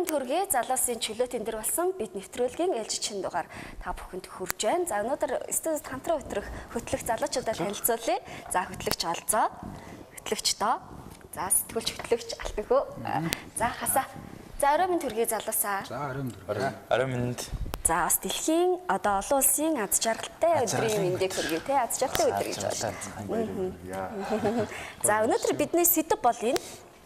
минь төргий залуусын чөлөөтийн дээр болсон бид нэвтрүүлгийн ээлжчин дугаар та бүхэнд хүрж байна. За өнөөдөр студид хамтран хөтлөх залуучуудаа танилцуулъя. За хөтлөгч олзоо, хөтлөгч доо, за сэтгүүлч хөтлөгч алтанхөө. За хасаа. За орой минь төргий залуусаа. За орой минь төргий. Орой минь. За бас дэлхийн одоо олон улсын аз жаргалтай өдрийн мэндийг хүргэе те. Аз жаргалтай өдөр гэж байна. За өнөөдөр бидний сэдв бол энэ.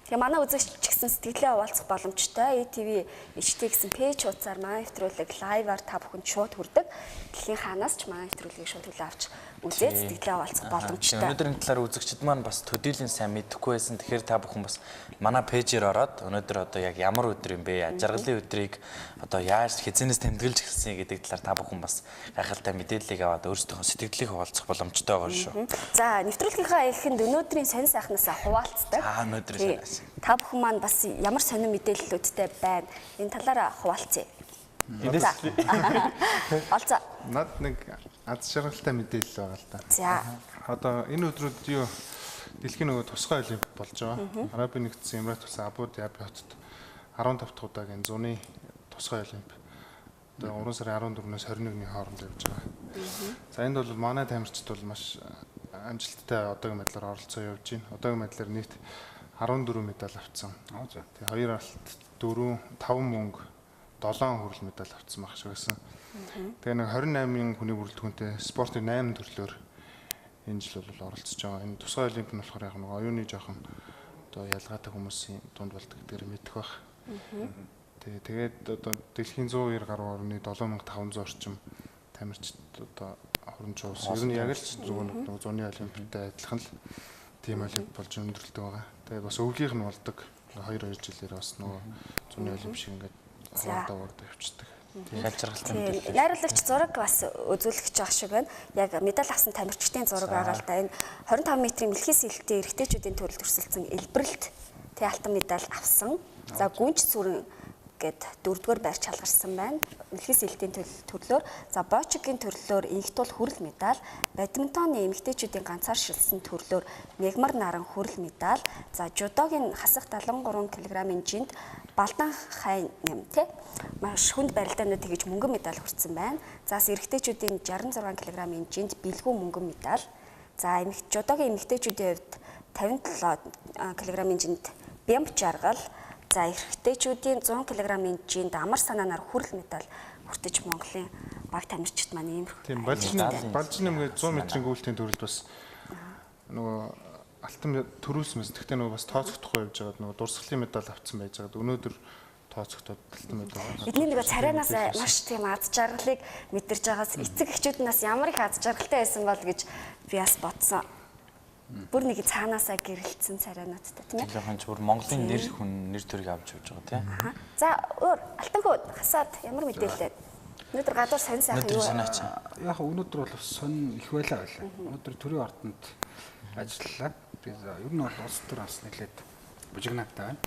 Тэгээ манай үзэгч гэсэн сэтгэлээ хуваалцах боломжтой ETV HT гэсэн пэйж хуудасаар манай нэвтрүүлэг лайваар та бүхэнд шууд хүрдэг. Дэлхийн хаанаас ч манай нэвтрүүлгийг шууд төлөө авч үзээд сэтгэлээ хуваалцах боломжтой. Өнөөдрийн талаар үзэгчд маань бас төдийлөн сайн мэдэхгүй байсан. Тэгэхээр та бүхэн бас манай пэйжээр ороод өнөөдөр одоо яг ямар өдөр юм бэ? Жаргалын өдрийг одоо яаж хязгаарнаас тэмдэглэж эхэлсэн гэдэг талаар та бүхэн бас гайхалтай мэдээллийг аваад өөрсдийнхөө сэтгэлийг хуваалцах боломжтой байгаа шүү. За нэвтрүүлгийнхаа эхэнд өнөөдрийн сонин сайхнасаа хуваалцдаг. Өнөөдрийн та бүхэн маань бас ямар сонин мэдээллүүдтэй байна? Энэ талаараа хуваалцъя. Олзоо. Над нэг аз жаргалтай мэдээлэл байгаа л да. За. Одоо энэ өдрүүд юу дэлхийн нөгөө тусгай олимп болж байгаа. Арабын нэгдсэн Эмират улсын Абу Даби хотод 15 дахь удаагийн зуны тусгай олимп. Одоо 3 сарын 14-өөс 21-ний хооронд явж байгаа. За энд бол манай тамирчид бол маш амжилттай одоогийн медалаар оролцоо явж байна. Одоогийн медалаар нийт 14 медаль авсан. Тэгээ 2 алт, 4, 5 мөнгө, 7 хүрэл медаль авсан байх шиг байсан. Тэгээ нэг 28 хүний бүрэлдэхүүнтэй спортын 8 төрлөөр энэ жил бол оролцож байгаа. Энэ тусгай олимп нь болохоор яг нэг оюуны жоохон одоо ялгаатай хүмүүсийн дунд болдог гэдгээр мэдэх байх. Тэгээд одоо дэлхийн 190 гаруй орны 7500 орчим тамирчид одоо хурамч улс. Ер нь яг л зөвхөн нэг зуны олимпиадтай адилхан л тийм олимп болж өндөрлөдөг байгаа. Тэгээд бас өвлийнх нь болдог. 2 жилээр бас нөгөө зуны олимп шиг ингээд хаваад явчихдаг. Найруулагч зураг бас үзүүлэгч байгаа шиг байна. Яг медаль авсан тамирчдын зураг байгаа л да. Энэ 25 метрийн мэлхий сэлтийн эрэгтэйчүүдийн төрөлд өрсөлдсөн элбэрэлт тэг алтан медаль авсан. За гүнж сүрэн гэд 4-р байр чалгарсан байна. Мэлхий сэлтийн төрлөөр, за боочгийн төрлөөр инхтул хүрэл медаль, бадминтоны эмэгтэйчүүдийн ганцаар шилжсэн төрлөөр мягмар наран хүрэл медаль, за жудогийн хасах 73 кг-ийн жинд Балдан хайн юм те маш хүнд барилдаанууд тэгж мөнгөн медаль хүртсэн байна. За эрэгтэйчүүдийн 66 кг-ийн жинд бэлгүү мөнгөн медаль. За жудогийн эмэгтэйчүүдийн хувьд 57 кг-ийн жинд бямб жаргал. За эрэгтэйчүүдийн 100 кг-ийн жинд амар санаанаар хүрэл медаль хүртэж Монголын баг тамирчид маань иймэрхүү. Тийм балжин нэмгээд 100 метрийн гүйлтийн төрөлд бас нөгөө алтан төрүүлсмэс. Гэхдээ нөгөө бас тооцохдохгүй явж байгаад нөгөө дурсгалын медаль авсан байж байгаад өнөөдөр тооцогдоод алтан медаль. Эдний нөгөө царайнаас маш тийм аз жаргалыг мэдэрж байгаас эцэг эхчүүд нас ямар их аз жаргалтай байсан бол гэж би бас бодсон. Бүр нэг цаанаасаа гэрэлтсэн царайнуудтай тийм ээ. Тэгэхээр ч бүр Монголын нэр төрийг авч явж байгаа тийм. За өөр алтанхөө хасаад ямар мэдээлэл? Өнөөдөр гадуур сонь сайхан юу? Яг өнөөдөр бол сонь их байлаа байлаа. Өнөөдөр төрийн ордонд ажиллалаа. Би ер нь бол улс төр бас нэлээд бужигнаатай байна.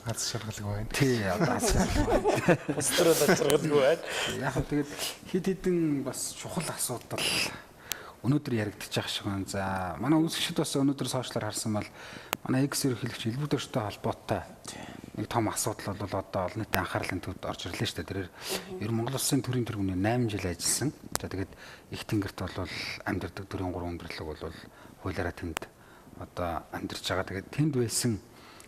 Аз жаргалгүй байна. Тий, аз жаргалгүй байна. Улс төр бол жаргалгүй байна. Яг нь тэгээд хэд хэдэн бас чухал асуудал өнөөдөр яригдчих байх шиг байна. За манай үзэгчид бас өнөөдөр сошиалаар харсан бол манай X ерөнхийлөгч элбүүдэртэй холбоотой нэг том асуудал бол одоо олон нийтийн анхаарлын төвд орж ирлээ шүү дээ. Тэрээр ер Монгол Улсын төрийн тэргүүний 8 жил ажилласан. За тэгээд их тэнгэрт бол амьдардаг 4-3 өндөрлөг бол хуулиараа тэнд одоо амьдарч байгаа. Тэгээд тэнд байсан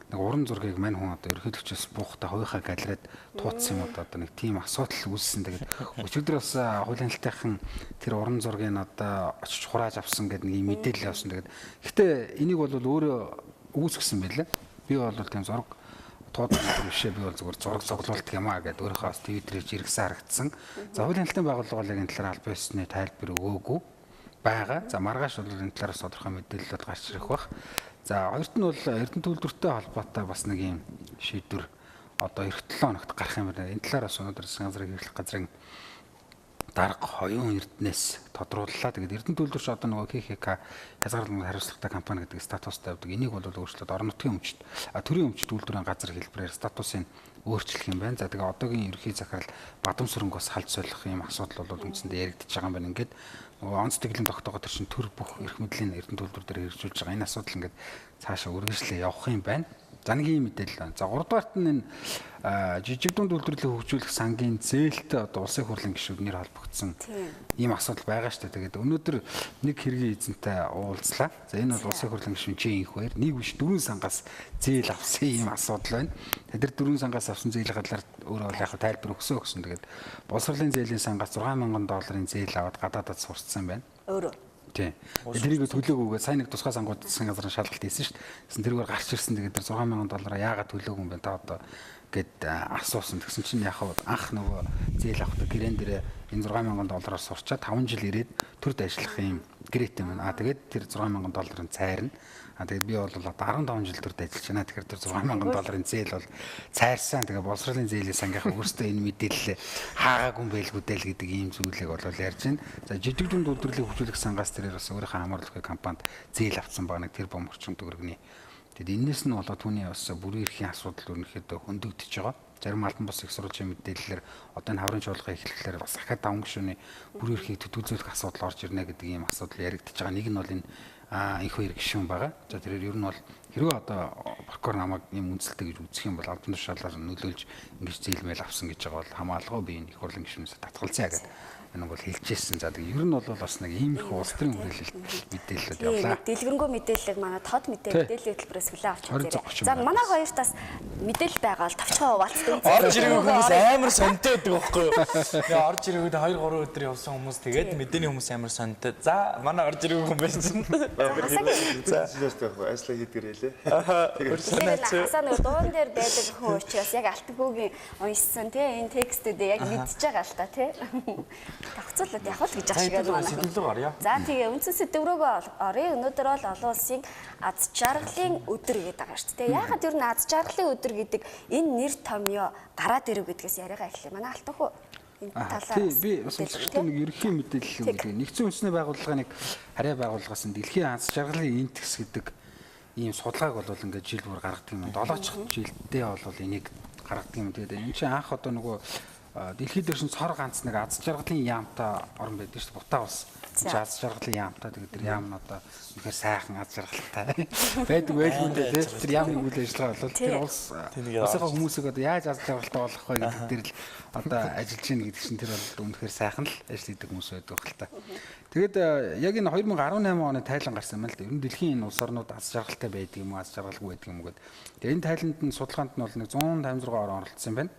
нэг уран зургийг мань хүн одоо ерөнхийлөгчөөс буухтай хувийнхаа галерейд тууцсан юм одоо нэг тийм асуудал үүссэн. Тэгээд өчигдөр бас хуулийн хэлтийнхэн тэр уран зургийг одоо очиж хурааж авсан гэдэг нэг мэдээлэл авсан. Тэгээд гэхдээ энийг бол өөрөө үүсгэсэн байлаа. Би бол тийм зураг тууцсан бишээ, би бол зүгээр зураг цуглуулдаг юм аа гэдэг өөрийнхөө бас твиттерээр жиргсэн харагдсан. За хуулийн хэлтийн байгууллагын талаар аль биесны тайлбар өгөөгүй байгаа. За маргааш бол энэ талаар тодорхой мэдээлэлүүд гарч ирэх бах. За хоёрт нь бол Эрдэнэ төлөвлөртэй холбоотой бас нэг юм шийдвэр одоо эх 7 хоногт гарах юм байна. Энэ талаар бас өнөөдөр засгийн газрын хэрэглэх газрын дарга хоёрын Эрдэнэс тодрууллаа. Тэгээд Эрдэнэ төлөвлөрч одоо нөгөө КХК хязгаарлалт хариуцлагатай компани гэдэг статустай авдаг. Энийг бол өөрчлөлт орон нутгийн өмчт төрийн өмчт үйлдвэрийн газар хэлбэрээр статусыг өөрчлөх юм байна. За тэгээ одоогийн ерөнхий захирал Бадам Сүрэнг бас халд солих юм асуудал бол үндсэндээ яригдчихэж байгаа юм байна. Ингээд нөгөө онц тэглэм тогтоогоо тэр чин төр бүх эрх мэдлийн Эрдэнэ төлөвлөр дээр хэрэгжүүлж байгаа энэ асуудал ингээд цаашаа үргэлжлээ явах юм байна. Занагийн мэдээлэл байна. За 3 дугаарт нь энэ жижиг дунд үйлдвэрлэлийг хөгжүүлэх сангийн зээлтэй одоо улсын хурлын гишүүд нэр холбогдсон ийм асуудал байгаа шүү дээ. Тэгээд өнөөдөр нэг хэргийн эзэнтэй уулзлаа. За энэ бол улсын хурлын гишүүн чи инх баяр. Нэг биш 4 сангаас зээл авсан ийм асуудал байна. Тэр 4 сангаас авсан зээлийн гадлаар өөрөө бол яг тайлбар өгсөн гэсэн. Тэгээд боловсролын зээлийн сангаас $6,000 зээл аваад гадаадад сурцсан байна. Өөрөө. Тийм. Тэрийг төлөөгүйгээ сайн нэг тусгай сангууд засгийн газрын шалгалт хийсэн шүү дээ. Тэгсэн тэргээр гарч ирсэн. Тэгээд тэр $6,000 яагаад төлөөгүй юм бэ? Та одоо гэд асуусан. Тэгсэн чинь яг анх нөгөө зээл авахта гэрэн дээрээ энэ $6,000 сурчаад 5 жил ирээд төрд ажиллах юм гэрээтэй байна. Тэгээд тэр $6,000 цайрна. Тэгээд би бол одоо 15 жил төрд ажиллаж байна. Тэгэхээр тэр $6,000 зээл бол цайрсан. Тэгээд боловсролын зээлийн сангийнхаа өөрсдөө энэ мэдээлэл хаагаагүй байлгүйдэл гэдэг ийм зүйлийг бол ярьж байна. За жижиг дунд үйлдвэрлэлийг хөгжүүлэх сангаас тэрээр бас өөрийнхөө хамгаалалтын компанид зээл авсан баг нэг тэр бом орчим төгрөгний. Тэгэд энэс нь болоод түүний бас бүрийн эрхийн асуудал өрнөхдөө хөндөгдөж байгаа. Зарим албан бус их сурвалжийн мэдээллээр одоо энэ хаврын чуулган эхлэхлээр бас ахад 5 гишүүний бүрийн эрхийг төдөлзүүлэх асуудал орж ирнэ гэдэг ийм асуудал яригдчихэж байгаа. Нэг нь бол энэ их хоёр гишүүн байгаа. За тэрээр ер нь бол хэрвээ одоо прокурор намайг ийм үнэлэлтэй гэж үзэх юм бол албан тушаалаар нөлөөлж ингэж зээлмэл авсан гэж байгаа бол хамаалгаа би энэ их хурлын гишүүнээс татгалзъя гэдэг. Энэ бол хэлжсэн. За тэгээ ер нь бол бас нэг иймэрхүү улс төрийн хүрээлэлт мэдээлэлүүд явлаа. Дэлгэрэнгүй мэдээллийг манай тод мэдээллийн хөтөлбөрөөс хүлээн авч үзээрэй. За манай хоёртаас мэдээлэл байгаа бол тавчгаа хуваалцдаг. Орж ирэх хүмүүс амар сонтой байдаг байхгүй юу? Тэгээ орж ирэхэд 2-3 өдөр явсан хүмүүс тэгээд мэдээний хүмүүс амар сонтой. За манай орж ирэх хүн байсан. За ажлаа хийдгэрээ лээ. Тэгээд хасаа нэг дуун дээр байдаг хүн учраас яг алтгүйгийн уншсан тий энэ текстүүдээ яг мэдчихэж байгаа л та тий. Тавцуулаад явах л гэж ах шиг байна. Сэдвлэг орё. За тэгээ үндсэн сэдв рүүгээ орё. Өнөөдөр бол олон улсын аз жаргалын өдөр гэдэг байгаа шүү дээ. Яагаад ер нь аз жаргалын өдөр гэдэг энэ нэр томьёо гараад ирэв гэдгээс яриагаа эхлэе. Манай алтан хүү энэ талаар би бас өөртөө нэг ерөнхий мэдээлэл өгье. Нэгдсэн үндэсний байгууллагын нэг харьяа байгууллагаас нь дэлхийн аз жаргалын индекс гэдэг ийм судалгааг бол ингээд жил бүр гаргадаг юм. 7 жилдээ бол энийг гаргадаг юм. Тэгээд энэ чинь анх одоо нөгөө дэлхийд дээр шин цор ганц нэг аз жаргалын яамтай орн байдаг шүү дээ. Бутаа улс. Аз жаргалын яамтай. Тэгээд тэр яам нь одоо үнэхээр сайхан аз жаргалтай байдаг байлгүй дээ. Тэр яамны үйл ажиллагаа бол тэр улс улсынхаа хүмүүсийг одоо яаж аз жаргалтай болгох вэ гэдэг дээр л одоо ажиллаж байна гэдэг чинь тэр бол үнэхээр сайхан л ажил хийдэг хүмүүс байдаг хэл та. Тэгээд яг энэ 2018 оны тайлан гарсан юм л да. Ер нь дэлхийн энэ улс орнууд аз жаргалтай байдаг юм уу, аз жаргалгүй байдаг юм уу гэдэг. Тэгээд энэ тайланд нь судалгаанд нь бол нэг 156 орн оролцсон юм байна.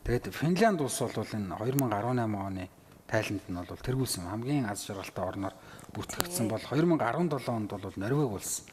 Тэгээд Финлянд улс бол энэ 2018 оны тайланд нь бол тэргүүлсэн хамгийн аз жаргалтай орноор бүртгэгдсэн бол 2017 онд бол Норвеги улс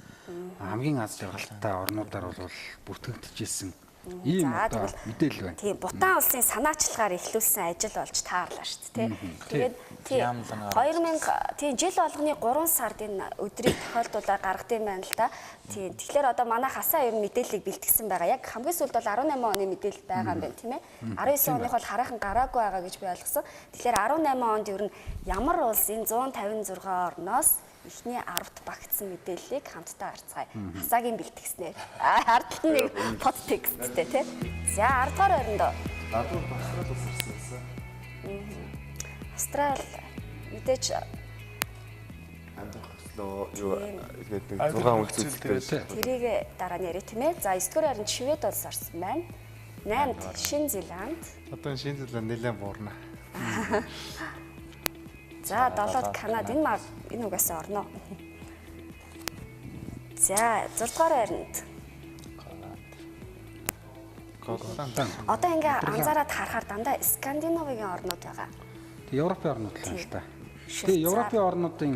хамгийн аз жаргалтай орнуудаар бол бүртгэгдчихсэн ийм одоо мэдээлэл байна. Тийм Бутан улсын санаачлагаар эхлүүлсэн ажил болж таарлаа шүү дээ. Тэгээд тийм 2000 тийм жил болгоны 3 сард энэ өдрийг тохиолдуулаад гаргад юм байна л да. Тийм тэгэхээр одоо манай хасаа ер нь мэдээллийг бэлтгэсэн байгаа. Яг хамгийн сүүлд бол 18 оны мэдээлэл байгаа юм байна тийм ээ. 19 оных бол хараахан гараагүй байгаа гэж би ойлгосон. Тэгэхээр 18 онд ер нь ямар улс энэ 156 орноос эхний 10-т багтсан мэдээллийг хамтдаа харцгаая. Хасаагийн бэлтгэснээр. Ард нь нэг подтексттэй тий. За 10 дугаар орондоо. 10 дугаар Австрали улс ирсэн. Австрали мэдээж амжилтлоо юу гэдэг 6 үлцэлтэй. тэрийг дараа нь яриа тийм ээ. За 9 дугаар оронд Швед улс орсон байна. 8-д Шинэ Зеланд. Одоо Шинэ Зеланд нэлээд буурна. За 7-д Канада энэ угаасаа орно. За 6 дугаар оронд. Одоо ингээ анзаараад харахаар дандаа Скандинавигийн орнууд байгаа. Тэг Европын орнууд л байна л да. Тэгээ Европын орнуудын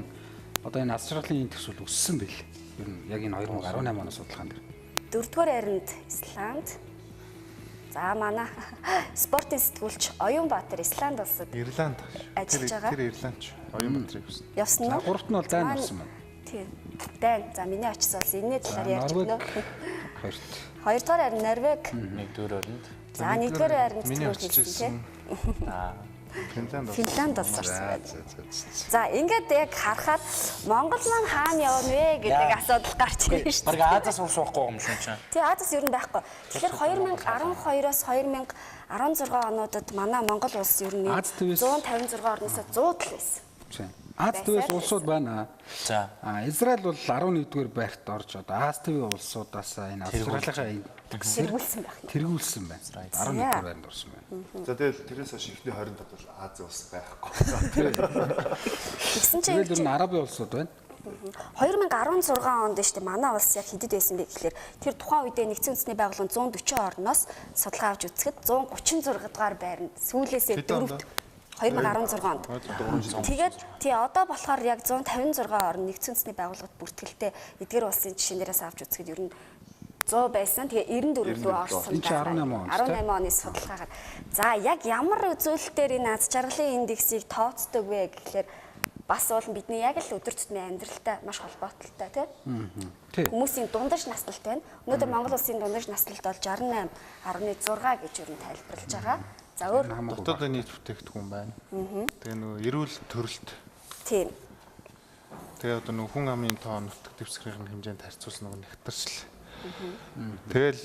одоо энэ аз жаргалын индекс бол өссөн байл. Ер нь яг энэ 2018 оны судалгаан дээр. 4 дугаар оронд Исланд. За манай спортын сэтгүүлч Оюнбаатар Исланд улсад Ирланд ажиллаж байгаа. Тэр Ирландч Оюнбаатар явсан. Явсан нь. Гуравт нь бол Дани болсон байна. Тийм. Дани. За миний очсон улс энэний талаар ярьж өгнө. Хоёрт. 2 дугаар оронд Норвеги. 1-р оронд. За 1 дугаар оронд миний сэтгүүлч очижсэн. Финланд улс орсон. За ингээд яг харахад Монгол маань хаана явна вэ гэдэг асуудал гарч ирж шүү дээ. Бараг Азаас улс байхгүй юм шиг чинь. Тий Азаас ер нь байхгүй. Тэгэхээр 2012-оос 2016 онуудад манай Монгол улс ер нь 156 орноосоо 100 л байсан. Аз твээс улсууд байна. За. Израиль бол 11-р байрт орж одоо Аз твийн улсуудаас энэ Австралийн сэргүүлсэн байх. тэргүүлсэн байна. 11-р байранд орсон байна. За тэгэл тэрээс хойш ихний 20 дотор Азийн улс байхгүй. Тэгсэн чинь Тэгэл ер нь Арабын улсууд байна. 2016 онд шүү дээ манай улс яг хэдэд байсан бэ гэхээр тэр тухайн үедээ нэгдсэн үндэсний байгууллага 140 орноос судалгаа авч үзэхэд 136 дугаар байранд сүүлээсээ 4-т 2016 онд. Тэгээд тий одоо болохоор яг 156 орн нэгдсэн үндэсний байгууллагад бүртгэлтэй эдгээр улсын жишээнээрээс авч үзэхэд ер нь 100 байсан. Тэгээ 94 рүү орсон байна. 18 оны судалгаагаар. За яг ямар үзүүлэлтээр энэ аз жаргалын индексийг тооцдог вэ гэхээр бас бол бидний яг л өдөр тутмын амьдралтай маш холбоотой тий. Хүмүүсийн дундаж наслалт байна. Өнөөдөр Монгол улсын дундаж наслалт бол 68.6 гэж ер нь тайлбарлаж байгаа. За өөр дотоод нийт бүтээгдэхүүн байна. Тэгээ нөгөө эрүүл төрөлт. Тийм. Тэгээ одоо нөгөө хүн амын тоо нутаг дэвсгэрийн хэмжээнд харьцуулсан нөгөө нэгтэрсэл. Тэгэл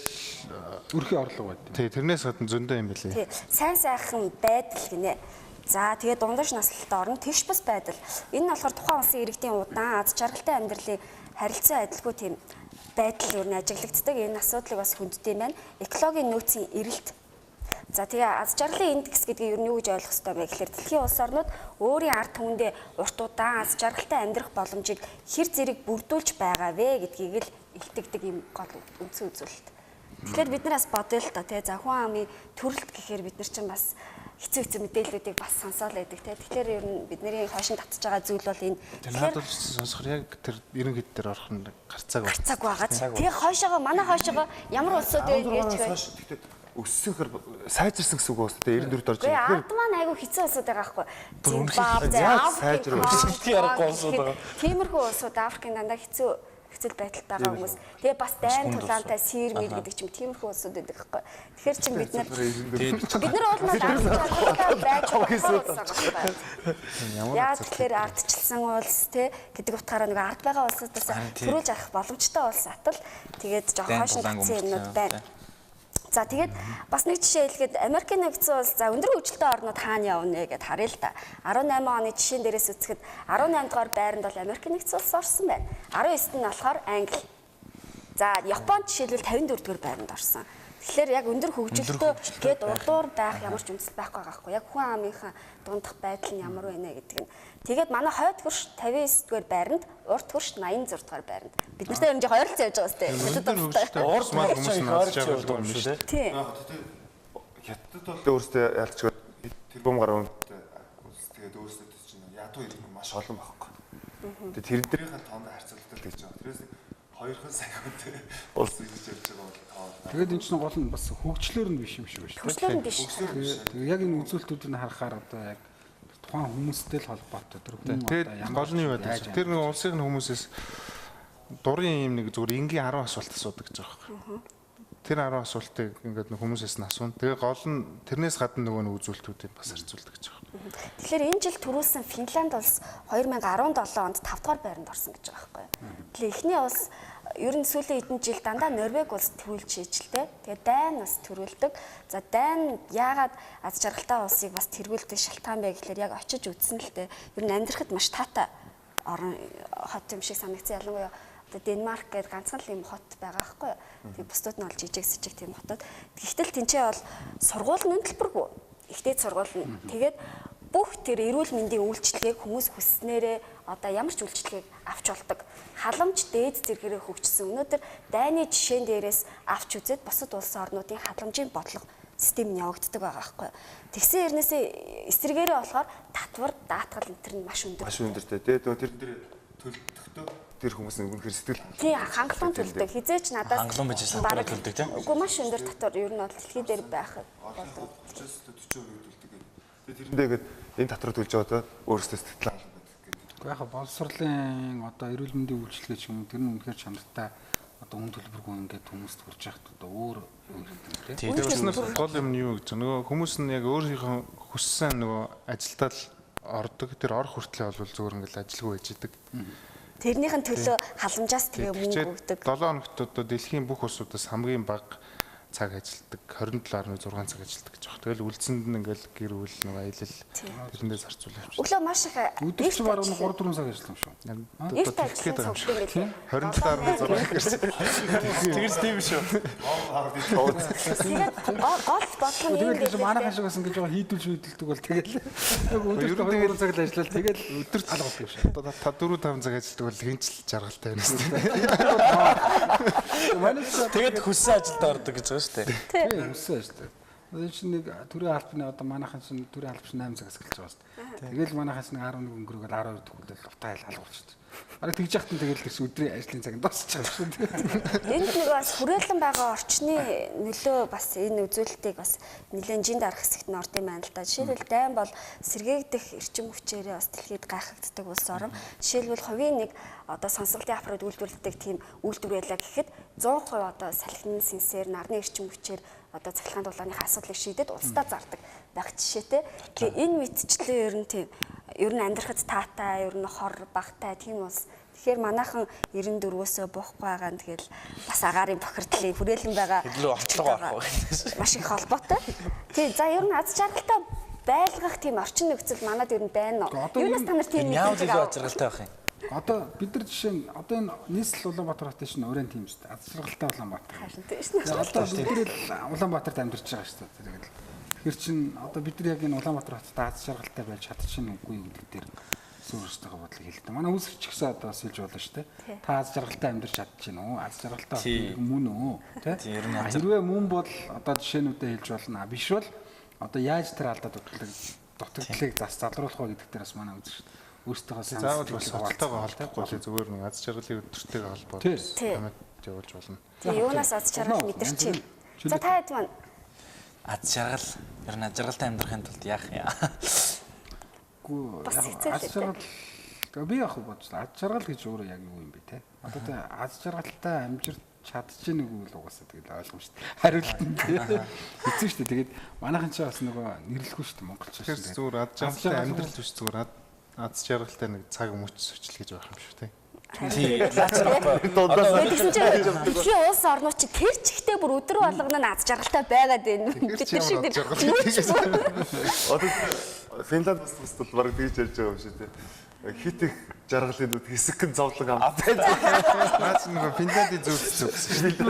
Өрхийн орлого байд. тий тэрнээс гадна зөндөө юм билээ. Тий. Сайн сайхан байдал гинэ. За тэгээ дундаж наслалт орно тэгш бас байдал. Энэ нь болохоор тухайн улсын иргэдийн удаан аз жаргалтай амьдралын харилцан адилгүй тийм байдал юу н ажиглагддаг. Энэ асуудлыг бас хүнддэв юм байна. Экологийн нөөцийн эрэлт. За тэгээ аз жаргалын индекс гэдгийг юу нь юу гэж ойлгох хэрэгтэй вэ гэхээр дэлхийн улс орнууд өөрийн ард түмэндээ урт удаан аз жаргалтай амьдрах боломжийг хэр зэрэг бүрдүүлж байгаа вэ гэдгийг л илтгэдэг юм гол үндсэн үзүүлэлт. Тэгэхээр бид нараас бодъё л та тий за хүн амын төрөлт гэхээр бид нар чинь бас хэцүү мэдээллүүдийг бас сонсоол байдаг тий. Тэгэхээр ер нь бидний хойшин татж байгаа зүйл бол энэ. Тэгэхээр сонсохоор яг тэр 90 хэд дээр орох нь гарцааг байгаа. Тэгээ хойшоогоо манай хойшоогоо ямар улсууд вэ гэж Тэгтээ өссөхөр сайжирсан гэсэн үг байна. 94-д орж байгаа. Ард маань айгүй хэцүү улсууд байгаа байхгүй. Тиймэрхүү улсууд Африкийн дандаа хэцүү байдалтай байгаа хүмүүс. Тэгээ бас дайн тулаантай Сирмир гэдэг ч юм тиймэрхүү улсууд байдаг байхгүй. Тэгэхээр чинь бид нар уулнаад байж байгаа. Яа тэгэхээр ардчилсан улс те гэдэг утгаараа нэг ард байгаа улсуудаас төрүүлж авах боломжтой улс атал тэгээд жоохон хойшин татсан юмнууд байна. За тэгээд бас нэг жишээ хэлгээд Америкийн нэгдсэн улс за өндөр хөгжилтэй орнууд хаана явна гэд харъя л та. 18 оны жишээн дээрээс үзэхэд 18 дугаар байранд бол Америкийн нэгдсэн улс орсон байна. 19-т нь болохоор Англи. За Японд жишээлбэл 54 дугаар байранд орсон. Тэгэхээр яг өндөр хөгжилтэй гээд урдуур байх ямар ч үндэслэл байхгүй байгаа хгүй. Яг хүн амынхаа дундах байдал нь ямар вэ гэдэг нь. Тэгээд манай хойд хөрш 59 дугаар байранд, урд хөрш 86 дугаар байранд. Бид нартай ер нь жоохон ойролцоо явж байгаа сте. Урд мал хүмүүс нь олж байгаа юм шүү дээ. Тийм. Хятад бол өөрсдөө ялцгаа тэрбум гаруй улс тэгээд өөрсдөө чинь ядуу ирэх маш олон байхгүй. Тэгээд тэрнийхээ тоонд харьцуулалтад гэж байгаа. Тэрээс 2 сая хүнтэй улс ингэж явж байгаа бол тоо. Тэгээд энэ чинь гол нь бас хөгжлөөр нь биш юм шиг байна шүү дээ. Хөгжлөөр нь биш. Тэгээд яг энэ үзүүлэлтүүдийг харахаар одоо яг тухайн хүмүүстэй л холбоотой тэр хүн одоо гол нь юу байдаг. Тэр нэг улсын хүмүүсээс дурын юм нэг зүгээр энгийн 10 асуулт асуудаг гэж байгаа байхгүй. Тэр 10 асуултыг ингээд хүмүүсээс нь асуун. Тэгээ гол нь тэрнээс гадна нөгөө нэг үзүүлэлтүүдийг бас харьцуулдаг гэж байгаа. Тэгэхээр энэ жил төрүүлсэн Финланд улс 2017 онд 5 дугаар байранд орсон гэж байгаа байхгүй. Тэгэхээр эхний улс ер нь сүүлийн хэдэн жил дандаа Норвеги улс төрүүлж шийдэлтэй. Тэгээд Дайн бас төрүүлдэг. За Дайн яагаад аз жаргалтай улсыг бас тэргүүлдэг шалтгаан бэ гэхээр яг очиж үзсэн л дээ. Ер нь амьдрахад маш таатай орон хот юм шиг санагдсан. Ялангуяа одоо Денмарк гэдэг ганцхан л юм хот байгаа байхгүй. Тэгээд бусдууд нь бол жижиг сэжиг тийм хотод. Гэхдээ тэнцээ бол сургууль нь төлбөргүй. Ихтэй сургууль нь. Тэгээд бүх тэр эрүүл мэндийн үйлчилгээг хүмүүс хүсснээрээ одоо ямар ч үйлчилгээг авч болдог. Халамж дээд зэрэгээрээ хөгжсөн. Өнөөдөр Дайны жишээн дээрээс авч үзээд бусад улс орнуудын халамжийн бодлого систем нь явагддаг байгаа байхгүй. Тэгсэн хэрнээсээ эсрэгээрээ болохоор татвар, даатгал энэ төр нь маш өндөр. Маш өндөртэй тий. Тэр дээр төлөвлөлтөө тэр хүмүүс нь үнэхээр сэтгэл тий хангалуун төлдөг. Хизээч надаас хангалуун байж татвар төлдөг тий. Үгүй маш өндөр татвар ер нь бол дэлхий дээр байх болдог. 30-40% төлдөг. Тэрэндээ ингээд энэ татвар төлж байгаа өөрөөсөө сэтгэл хангалуун байдаг гэдэг. Гэхдээ яг боловсролын одоо эрүүл мэндийн үйлчилгээ ч юм тэр нь үнэхээр чанартай одоо үн төлбөргүй ингээд хүмүүст хүрч яхад одоо өөр хэрэгтэй тийм. Тэгэхээр гол юм нь юу гэж нөгөө хүмүүс нь яг өөрийнхөө хүссэн нөгөө ажилдаа л ордог. Тэр орох хүртлээр бол зөвөр ингээд ажилгүй байж идэг. Тэрнийх нь төлөө халамжаас тэгээ мөнгө өгдөг. 7 хоногт одоо дэлхийн бүх улсуудаас хамгийн бага цаг ажилладаг, 27.6 цаг ажилладаг гэж байна. Тэгэл үлдсэнд нь ингээл гэр бүл нэг аялал тэрэндээ зарцуулах юм шиг. Өглөө маш их өдөрч баруун 3-4 цаг ажиллах юм шүү. эрт ажилласан цогцтой гэдэг. 27.6 Тэгэрс тийм шүү. Тэгээд гол бодлого нь юм Тэгээд гэдэг. манайхан шиг бас ингэж хийдүүлж үйдэлдэг бол тэгэл өдөрт 2-3 цаг л ажиллаад тэгэл өдөрт алга болдог шүү. Одоо та 4-5 цаг ажилладаг бол хинч л жаргалтай байна шүү дээ. Тэгээд хүссэн ажилд ордог гэж байгаа шүү дээ. Тийм өссөн ажилладаг. Одоо чинь нэг төрийн албаны одоо манайхан чинь төрийн албач 8 цагаас эхэлж байгаа шүү дээ. Тэгэл манайхаас нэг 11 өнгөрөөгөл 12 төгөлөл утайл алгуулчихсан. Араа тэгж яхад нь тэгэл гэсэн өдрийн ажлын цаг дуусч байгаа шүү дээ. Энд нэг бас хүрээлэн байгаа орчны нөлөө бас энэ үзүүлэлтийг бас нэлээд жин дарах хэсэгт нь орд юм байна л да. Жишээлбэл дайн бол сэргээгдэх эрчим хүчээрээ бас дэлхийд гайхагддаг улс орн. Жишээлбэл хувийн нэг одоо сонсголтын аппарат үйлдвэрлэдэг тийм үйлдвэр байлаа гэхэд 100% одоо салхины сенсээр нарны эрчим хүчээр одоо цахилгаан дулааных асуудлыг шийдэд улсдаа зардаг байх жишээтэй. Тэгээ энэ мэдчлээ ер нь амьдрахад таатай, ер нь хор багтай тийм улс. Тэгэхээр манайхан 94-өөсөө буухгүй байгаа нь тэгэл бас агаарын бохирдлын хүрээлэн байгаа. Хэдлүү очлого авах. Маш их холбоотой. Тийм за ер нь аз жаргалтай байлгах тийм орчин нөхцөл манад ер нь байна уу? Юунаас та нар тийм Яавал илүү ажиргалтай байх юм. Одоо бид нар жишээ нь одоо энэ нийслэл Улаанбаатар хотын шинэ өрөөнд тийм шүү дээ. Аз жаргалтай Улаанбаатар. харин тийм шүү дээ. Одоо бид нар л Улаанбаатарт амьдарч байгаа шүү дээ. Тэгэл тэгэхээр чин одоо бид нар яг энэ Улаанбаатар хотод аз жаргалтай байж чадчихна үгүй юу гэдэг дээр суурьжтайгаа бодлого хэлдэг. Манай үүсгч гэсэн одоо сэлж болно шүү дээ. Та аз жаргалтай амьдарч чадчихна уу? Аз жаргалтай мөн үү? Тэ? Хэрвээ мөн бол одоо жишээнүүдэд хэлж болно. Биш бол одоо яаж тэр алдаа дутагдлыг залруулах вэ гэдэг дээр бас манай үзэж шүү дээ. Өөртөө Заавал бас хотолтойгоо холбохгүй л зүгээр нэг аз жаргалын өдөртэйгээ холбоотой хамт явуулж болно. Тэгээ юунаас аз жаргал мэдэрч байна. За та хэд маань Аз жаргал ер нь аз жаргалтай амьдрахын тулд яах юм? бас хэцүү л дээ. Би яг бодлоо. Аз жаргал гэж өөрөө яг юу юм бэ те? Одоо тэ аз жаргалтай амжирч чадчихна уу л угаасаа тэгэл ойлгомжтой. Хариулт нь хэцүү шүү дээ. Тэгээд манайхан ч бас нөгөө нэрлэхгүй шүү дээ монголч шүү дээ. Зүгээр аз жаргалтай амьдрал биш зүгээр аз жаргалтай нэг цаг мөч сөчл гэж байх юм шүү дээ. Тийм. Тэгсэн чинь дэлхийн улс орнууд чи тэр чигтээ бүр өдөр болгоно нь аз жаргалтай байгаад байна. Бид нар шиг Одоо Финланд бас баг тэгж ярьж байгаа юм шиг тий. Хит их жаргалын дүүд хэсэгхэн зовлон ам. Наач нэг Финландийн зүг гэсэн шүү дээ.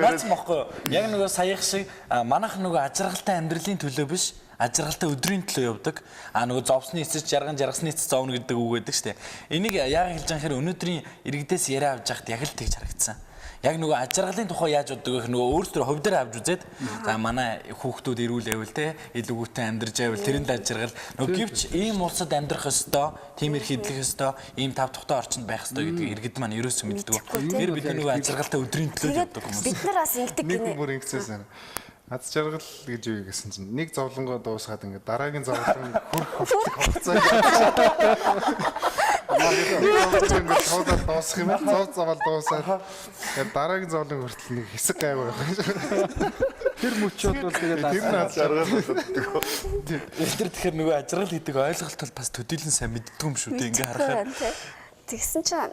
Наач мохгүй. Яг нөгөө саяхан шиг манайх нөгөө аз жаргалтай амьдралын төлөө биш ажиргалтай өдрийн төлөө явдаг. Нөгөө зовсны эцэс жаргасны эцэс зовно гэдэг үг байдаг шүү дээ. Энийг яг хэлж байгаа хэрэг өнөөдрийн иргэдээс яриа авч яхад яг л тэгж харагдсан. Яг нөгөө ажиргалын тухай яаж боддог вэ? Нөгөө өөрсдөө хувь дээр авч үзээд за манай хүүхдүүд ирүүл байвал те илүүгүйтэй амьдарч байвал тэрэнд ажиргал. Нөгөө гівч ийм улсад амьдрах ёстой, тийм их хэдлэх ёстой, ийм тав тухтай орчинд байх ёстой гэдгийг иргэд маань ерөөсөө мэддэг. Тэр бид нөгөө ажиргалтай өдрийн төлөө явдаг хүмүүс. Бид нар бас ингэдэг Нэг гинэ. бүр ингэсэн. Аз жаргал гэж юу гэсэн чинь нэг зовлонгоо дуусгаад ингээд дараагийн зовлон хүрх хугацаа. Ингээд тоолол дуусах юм зов завал дуусаад тэгээд дараагийн зовлон хүртэл нэг хэсэг гайваа байх. Тэр мөчүүд бол тэгээд Тэр нь аз жаргал болдог. Тэр тэгэхээр нөгөө ажиргал гэдэг ойлголт бол бас төдийлөн сайн мэддэг юм шүү дээ ингээ харахаар. Тэгсэн чинь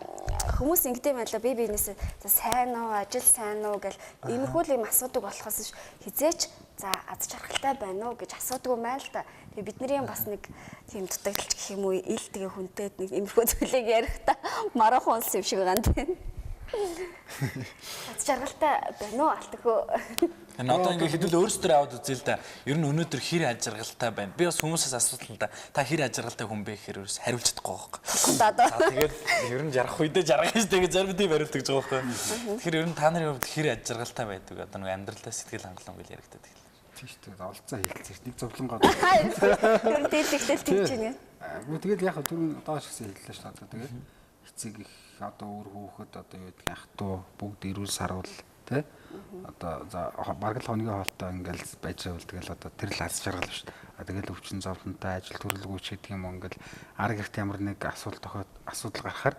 хүмүүс ингэдэм байлаа би биенээсээ за сайн уу ажил сайн уу гэл иймэрхүү юм асуудаг болохоос хизээч за аз жаргалтай байна уу гэж асуудаг юм байна л да. Тэгээ бидний бас нэг тийм дутагдaltaж гэх юм уу ил тэгээ хүнтэй нэг иймэрхүү зүйлийг ярихдаа марахан улс юм шиг байгаа юм тийм. Аз жаргалтай байна уу алтгөө. Энэ одоо ингээ хэдүүл өөрсдөө аваад үзээ л да. Ер нь өнөөдөр хэр ажиргалтай байна. Би бас хүмүүсээс асуудал л да. Та хэр ажиргалтай хүн бэ гэхээр ерөөс хариулж чадахгүй байхгүй. За тэгээд ер нь жаргах үедээ жаргах шүү дээ гэж зарим тийм хариулт гэж байгаа байхгүй. Тэгэхээр ер нь та нарын хувьд хэр ажиргалтай байдаг одоо нэг амьдралаа сэтгэл хангалуун гэж яригдаад байна. тийм шүү дээ. Олцоо хэлцээ шүү. Нэг зовлонгоо. Ер нь дийлэгтэл тийж байна. Тэгээд яг түрүүн доош гэсэн хэллээ шүү дээ. Тэгээд эцэг их одоо өөр хүүхэд одоо юу гэдэг ах トゥ бүгд ирүүл саруул тий одоо за бараг л хоногийн хоолтой ингээл байж байвал тэгэл одоо тэр л аз жаргал шүү дээ. Тэгэл өвчин зовлонтой ажил төрөлгүйч гэдэг юм ингээл арга гэрт ямар нэг асуудал гарахаар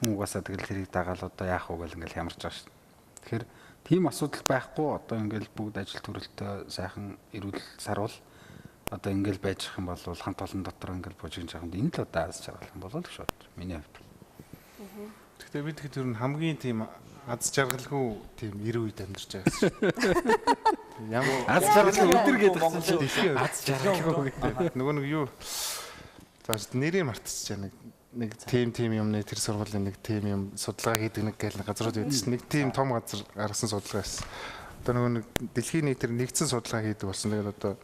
хүн угаасаа тэгэл тэрийг дагаал одоо яах вэ гэл ингээл ямарч байгаа шүү дээ. Тэгэхээр тийм асуудал байхгүй одоо ингээл бүгд ажил төрөлтөө сайхан ирүүл саруул одоо ингээл байж их юм бол хамт олон дотор ингээл бужигж байгаа юм. Энэ л одоо аз жаргал юм болоо л шүү дээ. Миний хувьд. Гэхдээ бид хэд ер нь хамгийн тийм аз жаргалгүй тийм 90 үед амьдарч байгаа гэсэн. Ямар Аз жаргалгүй өдөр гэдэг чинь аз жаргалгүй гэдэг. Нөгөө нэг юу зааш нэрийг мартчихжээ нэг тим юмны тэр сургуулийн нэг тим юм судалгаа хийдэг нэг гээл газрууд байдаг чинь нэг тим том газар гаргасан судалгаа байсан. Одоо нөгөө нэг дэлхийн нэг тэр нэгдсэн судалгаа хийдэг болсон. Тэгээд одоо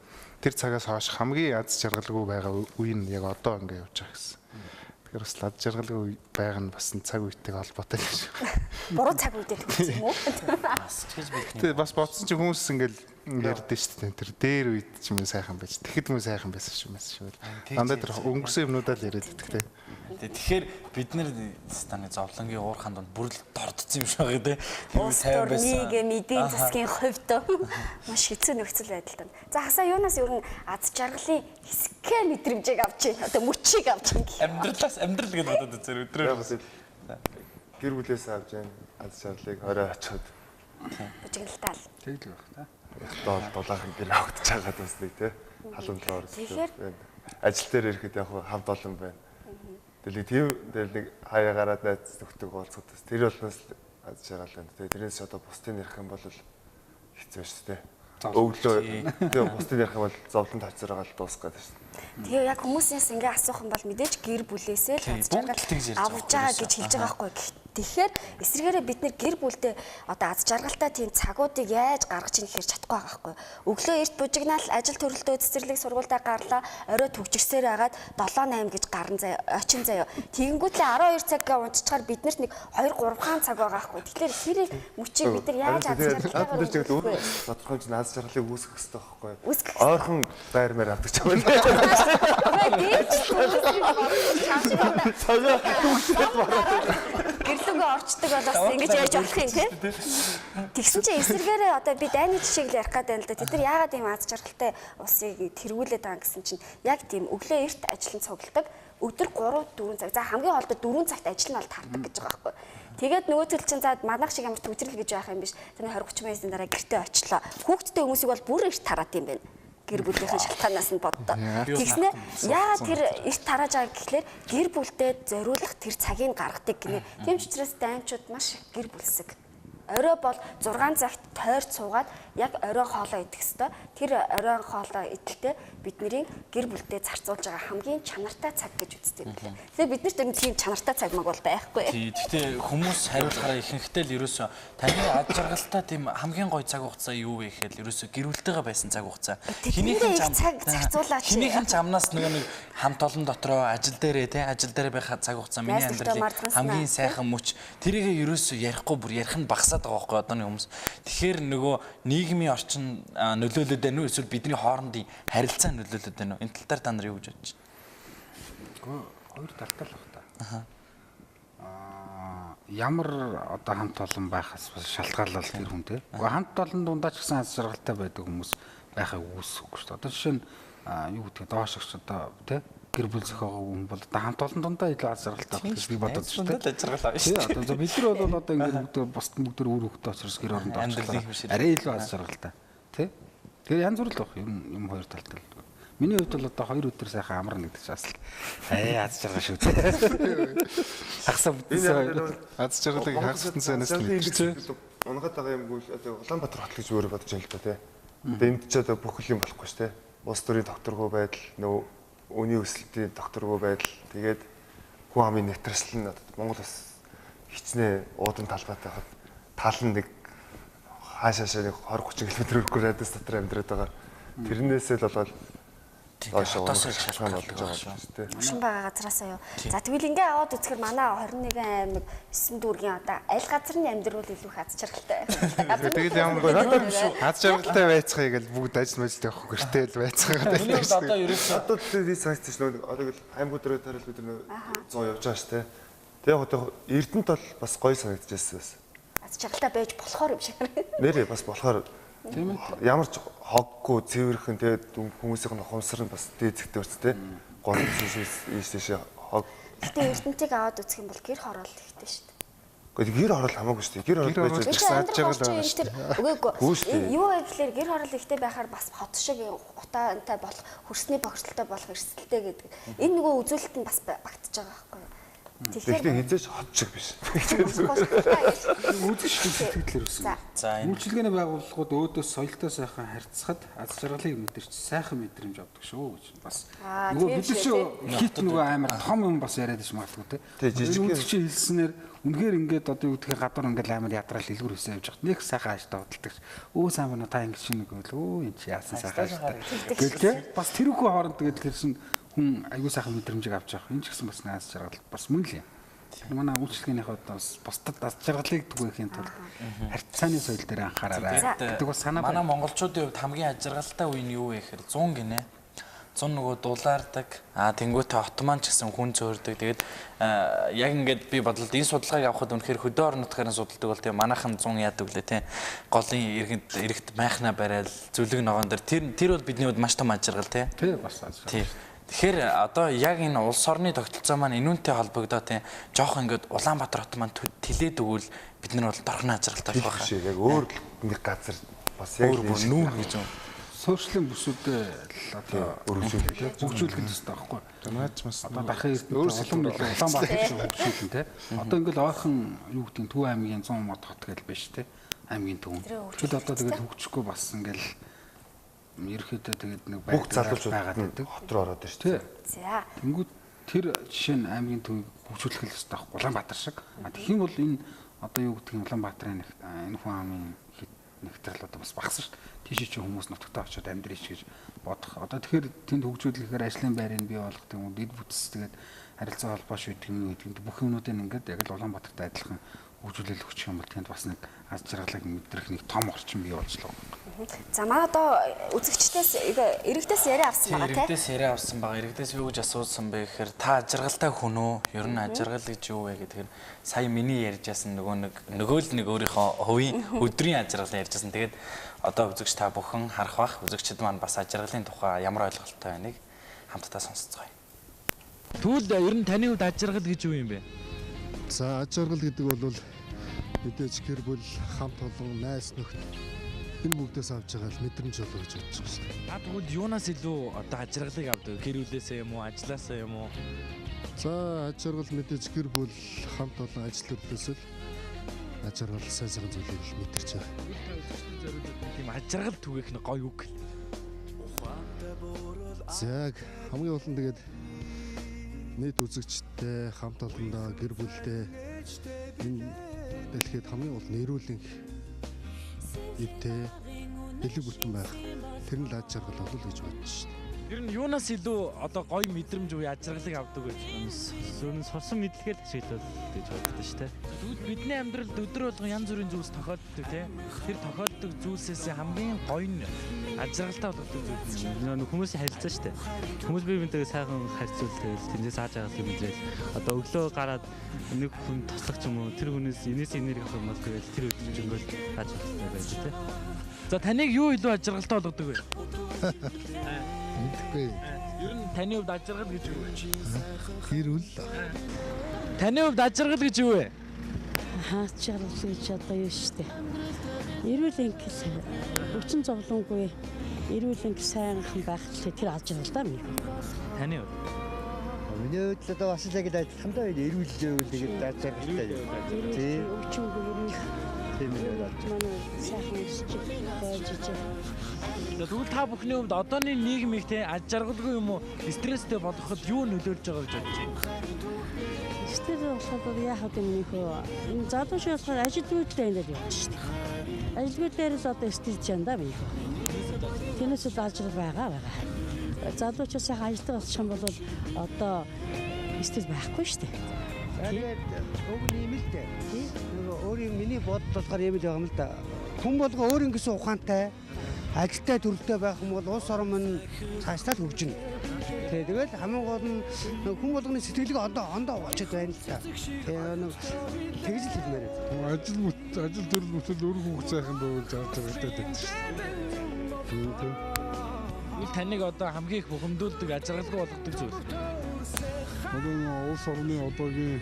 тэр цагаас хойш хамгийн аз жаргалгүй байгаа үе нь яг одоо ингэ явж байгаа гэсэн. Тэгэхээр бас аз жаргалгүй байгаа нь бас цаг үетэйг холбоотой юм шиг. Буруу цаг үедээ төгссөн юм уу? Бас ч гэж бидний Тэгээ бас бодсон чи хүмүүс ингээл ярьдэн шүү дээ. Тэр дээр үед ч юм сайхан байж. Тэгэхэд мөн сайхан байсан шүү мэс шүү. Дандаа тэр өнгөрсөн юмнуудаа л яриад идэх те. Тэгэхээр бид нэр станы зовлонгийн уурхаан донд бүр л дордсон юм шиг байгаа тийм Улс сайн байсан. орныг эдийн засгийн хувьд маш хэцүү нөхцөл байдал тань. За хасаа юунаас ер нь аз жаргалын хэсгээ мэдрэмжийг авч байна. Одоо мөчийг авч байна гэх. Амьдрал гэж бодоод үзэр өдрөө. Гэр бүлээс авч जैन аз жаргалыг орой очиод Бужигналтаа л. тэгэл байх та. яхдаа дулаахан гэр авагдаж байгаа бас нэг тий халамжлаар Тэгэхээр? ажил дээр ирэхэд яг хамт олон байна. Тэгэл тийм нэг хаяа гараад найз нөхдөг уулзахад бас тэр болноос аз жаргал байна. Тэгээ тэрнээс одоо бусдын ярих юм бол хэцүү шүү дээ. Өглөө тэгээ бусдын ярих юм бол зовлон тавцараа л дуусах гэдэг шүү дээ. Тэгээ яг хүмүүсээс ингээ асуух юм бол мэдээж гэр бүлээсээ л аз жаргал авч байгаа гэж хэлж байгаа байхгүй. Тэгэхээр эсвэргээрээ бид нэр гэр бүлдээ одоо аз жаргалтай тийм цагуудыг яаж гаргаж ийн гэхээр чадахгүй байгаа байхгүй. Өглөө эрт бужигнаал ажил төрөлтөө цэцэрлэг сургуультай гарлаа орой төгжгсээр хагаад 7-8 гэж гарна заяа очин заяа. Тэгэнгүүтлээ 12 цагаа унтчихаар биднэрт нэг 2-3 хаан цаг байгаа байхгүй. Тэгэхээр тэрийг мөчийг бид нар яаж аз жаргалтай Тодорхой ч аз жаргалыг үүсгэх хэрэгтэй байхгүй. Үүсгэх Ойрхон байр мээр авдаг ч юм уу. Гэрлүгөө орчдөг болоос ингэж яаж болох юм те. Тэгсэн чинь эсэргээрээ одоо би дайны жишээг л ярих гэдэг юм л да. Тэд нар яагаад ийм аз жаргалтай усыг тэргүүлээд байгаа гэсэн чинь яг тийм өглөө эрт ажиллан цугладаг. Өдөр 3-4 цаг. За хамгийн хоолтой 4 цагт ажил нь бол тардаг гэж байгаа байхгүй. Тэгээд нөгөө төл чинь за манайх шиг ямар төвчрэл гэж байх юм биш. Тэр 20-30 минутын дараа гэртээ очлоо. Хүүхдтэй хүмүүсийг бол бүр эрт тараад юм байна. Гэр бүлийн шалтгаанаас нь боддоо. Тэгснэ яагаад тэр эрт тарааж байгаа гэхлээр гэр бүлдээ зориулах тэр цагийг гаргадаг гинэ. Тийм ч учраас даймчууд маш их гэр бүлсэг. Орой бол 6 цагт тойрч суугаад яг орой хоолоо идэх ёстой. Тэр орой хоолоо идэхдээ бидний гэр бүлдээ зарцуулж байгаа хамгийн чанартай цаг гэж үздэг юм байна. Тэгээ бид нарт энэ тийм чанартай цаг маг бол байхгүй. Гэхдээ хүмүүс хариулахаараа ихэнхдээ л ерөөсөө таны аз жаргалтай тийм хамгийн гоё цаг хугацаа юу вэ гэхээр ерөөсөө гэр бүлтэйгээ байсан цаг хугацаа. Хинийхэн цаг зарцуулаач. Хинийхэн амнаас нэг хамт олон дотроо ажил дээрээ ажил дээр байх цаг хугацаа миний амьдралын хамгийн сайхан мөч тэрийг ерөөсөө ярихгүй бүр ярих нь багасаад байгаа байхгүй одооны хүмүүс. Тэгэхээр нөгөө нийгмийн орчин нөлөөлөд байна уу эсвэл бидний хоорондын харилцаа нөлөөлөд байна уу? Энэ тал дээр та нар юу гэж бодож байна? Хоёр талтай л баг та. Ямар одоо хамт олон байхаас шалтгаалал тэр хүн те. Уу хамт олон дундаа ч гэсэн аз жаргалтай байдаг хүмүүс байхыг үүсэхгүй шүү дээ. Одоо жишээ нь юу гэдэг доош ч одоо те гэр бүл зохиогоо хүн бол одоо хамт олон дундаа илүү аз жаргалтай байх гэж би бодод шүү дээ. Аз жаргал авна шүү дээ. Одоо бид нар бол одоо ингээд бүгд бусд бүгд үр хөвгтэй учраас гэр оронд очихлаа. Арай илүү аз жаргалтай тий. Тэгэхээр янз бүр л байх юм хоёр талтай л. Миний хувьд бол одоо 2 өдөр сайхан амарна гэдэг чинь бас аз жаргал шүү дээ. Хагасаа бүтсэн Аз жаргалыг хагассан цаанаас л мэдэрч. Унгаад байгаа юмгүй одоо Улаанбаатар хот гэж өөрөө бодож байна л да тий. Одоо энд ч одоо бүх юм болохгүй шүү дээ. Улс төрийн докторгүй байдал нөө үний өсөлтийн докторгүй байдал тэгээд хүн амын нэвтрсэл нь Монгол бас хичнээн уудан талбайтай хад тал нь нэг хаашаашаа нэг 20-30 км хүрэх радиус дотор амьдраад байгаа. Тэрнээсээ л болоод одоос л шалтгаан болж байгаа шүү дээ. Машин байгаа газараасаа юу. За тэгвэл ингээ аваад үзэхээр манай 21 аймаг 9 дүүргийн одоо аль газрын амьдрал илүү их аз жаргалтай. Тэгээд ямар аз жаргалтай байцгаая гэж бүгд ажил мэжилт явах гэртээ л байцгаа гэдэг. Миний хувьд одоо ерөөсөө одоо би санагдчих нөгөө одоо л аймагуд руу тарил бид нөө 100 явж байгаа шүү дээ. Тэгээ одоо Эрдэнэт бол бас гоё санагдчихсэн бас. Аз жаргалтай байж болохоор юм шиг. Нэрээ бас болохоор ямар ч хоггүй цэвэрхэн тэгээд хүмүүсийн хумсар нь бас дээд зэгтэй өрцтэй. Гол ийш хог. Гэтэ Эрдэнэтийг аваад үзэх юм бол гэр хороол ихтэй шүү дээ. Гэхдээ гэр хороол хамаагүй шүү дээ. Гэр хороол байж аз жаргал байгаа шүү дээ. Үгүй юу вэ гэхээр гэр хороол ихтэй байхаар бас хот шиг утаантай болох хөрсний бохирдолтой болох эрсдэлтэй гэдэг. Энэ нөгөө үзүүлэлт нь бас багтаж байгаа байхгүй юу? Тэгэхдээ хизээч хот шиг биш. Үзэгч сэтгэлээр үсэн. За энэ Үйлчилгээний байгууллагууд өөдөөс соёлтой сайхан харьцахад аз жаргалыг мэдэрч сайхан мэдрэмж авдаг шүү гэж. Бас нөгөө бид хит нөгөө амар том юм бас яриад иш магадгүй те. Үзэгч хэлснээр үнэхээр ингээд одоо юу гэхээр гадуур ингээд амар ядраал илгүүр өсөө явж хат нэг сайхан ааштай бодлогч. Өө сайн байна та ингэ шинэ гэвэл өө энэ чи яасан сайхан ааштай. Гэхдээ бас тэрүүхүү хооронд тэгээд хэрсэн хүн аюу сайхан мэдрэмжийг авч явах. Энэ ч гэсэн бас аз жаргал бас мөн л юм. Манай үйлчлэгнийхээ бас бусдад аз жаргалыг түгээхийн тулд харьцааны соёл дээр анхаараарай. Гэдэг бас санаа манай монголчуудын хувьд хамгийн аз жаргалтай үе нь юу вэ гэхээр 100 гинэ. 100 нөгөө дулаардаг. Тэнгуүтэ хот маань ч гэсэн хүн зөөрдөг. Тэгээд яг ингээд би бодлоо энэ судалгааг авахд үнэхээр хөдөө орон нутгаар судалдаг бол тийм манайхан 100 яадаг лээ тийм. Голын эрэгт майхна барайл зүлэг ногоон дээр тэр бол бидний хувьд маш том аз жаргал тийм. тий бас аз жаргал. Тэгэхээр одоо яг энэ улс орны тогтолцоо маань энүүнтэй холбогдоод тийм жоох ингээд Улаанбаатар хот маань тэлээд өгвөл бид нар бол дорхны аз жаргалтай болох байх. Яг өөр нэг газар бас яг нүүр гэж юм. Сошиалын бүсүүдэд одоо хөгжүүлэх хэрэгтэй байхгүй. Наач бас Одоо дахин олон Улаанбаатар шиг хөгжүүлэн те. Одоо ингээл ойрхон юу гэдэг Төв аймгийн 100 мод хот гэж байна шүү те. Аймгийн төв. Тэд одоо тэгээд хөгжихгүй бас ингээл ерөөхдөө тэгээд нэг бүх залуучууд байгаад байдаг. хот руу ороод ирж байна. За. Тэнгүүд тэр жишээ нь аймгийн төв хөгжүүлэх л хэрэгтэй байхгүй. Улаанбаатар шиг. Тэгэх юм бол энэ одоо юу гэдэг нь Улаанбаатарын энэ хүн амын нэгтрэл одоо бас багсан шүү дээ. Тийш чи хүмүүс нутагтаа очиод амьдрийч гэж бодох. Одоо тэгэхээр тэнд хөгжүүлэхээр ажлын байрыг бий болгох юм дэд бүтц тэгээд харилцаа холбоо шийдэх юм гэдэг бүх юмнуудыг ингээд яг л Улаанбаатартай адилхан хөгжүүлэл өгчих юм бол тэнд бас нэг аз жаргалыг мэдрэх нэг том орчин бий болж байгаа. За манай одоо үзэгчдээс иргэдээс яриа авсан байгаа тийм. Иргэдээс яриа авсан байгаа. Иргэдээс юу гэж асуусан бэ гэхээр та аз жаргалтай хүн үү? Ер нь аз жаргал гэж юу вэ гэдгээр сая миний ярьж яасан нөгөө л нэг өөрийнхөө хувийн өдрийн аз жаргалыг ярьж яасан. Тэгээд одоо үзэгч та бүхэн харах бах. Үзэгчд маань бас аз жаргалын тухай ямар ойлголттой байныг хамтдаа сонсцгоё. Тэгвэл ер нь таны хувьд аз жаргал гэж юу юм бэ? За аз жаргал гэдэг бол мэдээж гэр бүл, хамт олон, найз нөхд энэ бүгдээс авч байгаа л мэдрэмж болоо гэж бодож байна шүү дээ. Та тэгвэл юунаас илүү одоо аз жаргалыг авдаг? Гэр бүлээсээ юм уу, ажилласаа юм уу? За аз жаргал мэдээж гэр бүл, хамт олон ажлуудаас л аз жаргал сайн зүйлийг л мэдэрч байгаа. Тийм аз жаргал түгээх нь гоё үг. За хамгийн олон тэгээд нийт үзэгчтэй, хамт олондоо, гэр бүлтэй энэ дэлхийд хамгийн олон эрүүлийн ивтэй бэлэг бүтэн байх. Тэр нь л аз жаргал болов гэж бодож шүү дээ. Ер нь юунаас илүү одоо гоё мэдрэмж уу аз жаргалыг авдаг гэж зөвхөн сурсан мэдлэгээр хичээлэл гэж боддог шүү дээ. Тэгвэл бидний амьдралд өдөр болгон янз бүрийн зүйлс тохиолддог тийм. Тэр тохиолддог зүйлсээс хамгийн гоё нь аз жаргалтай болгодог зүйл. Нөө хүмүүсийн харилцаа шүү дээ. Хүмүүс бие биентэйгээ сайхан харьцуулдаг, тэндээс аз жаргалыг мэдрээл. Одоо өглөө гараад нэг хүн тослох ч юм уу тэр хүнээс энэс энерги авах юм бол тэгэл тэр өдөр жингөл аз жаргалтай байж тийм. За таныг юу илүү аз жаргалтай болгодог вэ? Мэдхгүй. Ер нь таны хувьд аз жаргал гэж юу вэ? Гэр бүл. Таны хувьд аз жаргал гэж юу вэ? Аз жаргал гэж одоо юу шүү дээ. Эрүүл ангил өвчин зовлонгүй эрүүл ангил сайнхан байх л тэр аз жаргал даа минь. Таны хувьд? Миний хувьд л одоо бас л яг хамтдаа эрүүл живэл тэгээд аз жаргалтай. Тийм. Өвчнгүй эрүүл Тийм ээ. манай сайхан өсч байж ичээ. Тэгвэл та бүхний хувьд одооны нийгмийг те аз жаргалгүй юм уу стресстэй болгоход юу нөлөөлж байгаа гэж бодож байна? Стер болохоор яах вэ миний хөө энэ залууч болохоор ажилгүйдээ ингээд явж шүү дээ. Ажилгүйдээр л одоо стилж байна да миний хөө. Тэрнээс л аз жаргал байгаа. Залуучаас сайхан ажилтдаг болчих юм бол одоо стил байхгүй шүү дээ. Тэгээд уг нь юм л дээ. Нөгөө өөрийн миний бодол болохоор юм л байгаа юм л да. Хүн болго өөр ингэсэн ухаантай ажилтай төрөлтэй байх юм бол улс орн нь цаашлаад хөгжинэ. Тэгээд хамгийн гол нь хүн болгоны сэтгэлийг ондоо угаачаад байна л та. Тэгээд тэгж л хэлмээр. Ажил төрөл бүтэл өөр хүүхд сайхан байвал зааж байгаатай байдаг шүү дээ. Тэгвэл таныг одоо хамгийн их бухимдуулдаг аз жаргалгүй болгодог зүйл. Одоо улс орны одоогийн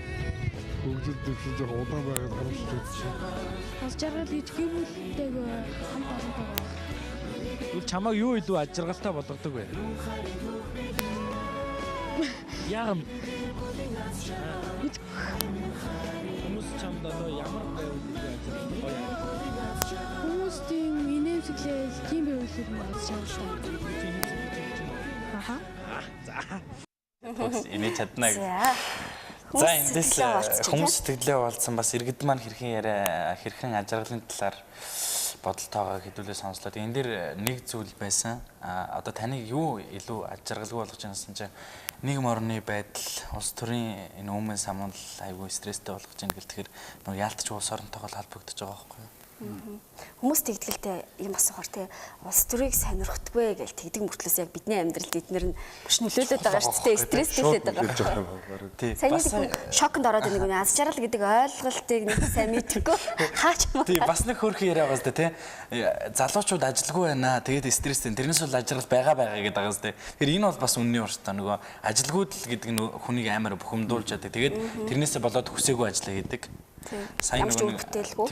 хөгжил дэвшил жоохон удаан байгаад харамсч байна. Аз жаргал гэж гэр бүлтэйг хамт олонтойгоо Тэгвэл чамайг юу илүү аз жаргалтай болгодог вэ? Яам. Хүмүүс чамд одоо ямар байвал Хүмүүсийн инээмсэглэл тийм байвал маш шаардлагатай. Аха. Энийг чаднаа. За эндээс хүмүүс сэтгэлээ болцсон бас иргэд маань хэрхэн ажиргалын талаар бодолтойгоо хэдүүлээ сонслоо. Энэ дээр нэг зүйл байсан. Одоо таныг юу илүү ажиргалгүй болгож байгаасан чинь нийгэм орны байдал, улс төрийн энэ өмнө самуул айгүй стресстэй болгож байна гэл тэгэхээр нөгөө яалтч улс оронтойгоо холбогдож байгаа байхгүй юу? Хүмүүс тэгдгэлтэй юм асуухаар тий улс төрийг сонирхдаггүй гэж тэгдэг мөртлөөс яг бидний амьдралд эднэр нь маш нөлөөлөд байгаа шүү дээ. Стресстэй байгаа. Тий. Сайн шоконд ороод нэг үний аз жаргал гэдэг ойлголтыг нэг сайн мэдрэхгүй хаач юм. Тий бас нэг хөрхөн яриа байгаа зү тий. Залуучууд ажилгүй байна. Тэгээд стресстэй. Тэрнээс бол ажиргал байгаа гэдэг байгаа зү. Тэгэхээр энэ бол бас үнний урстай нөгөө ажилгүйд л гэдэг нь хүнийг амар бухимдуулж яадаг. Тэгээд тэрнээсээ болоод хүсээгүй ажиллаа гэдэг. Сайн нэг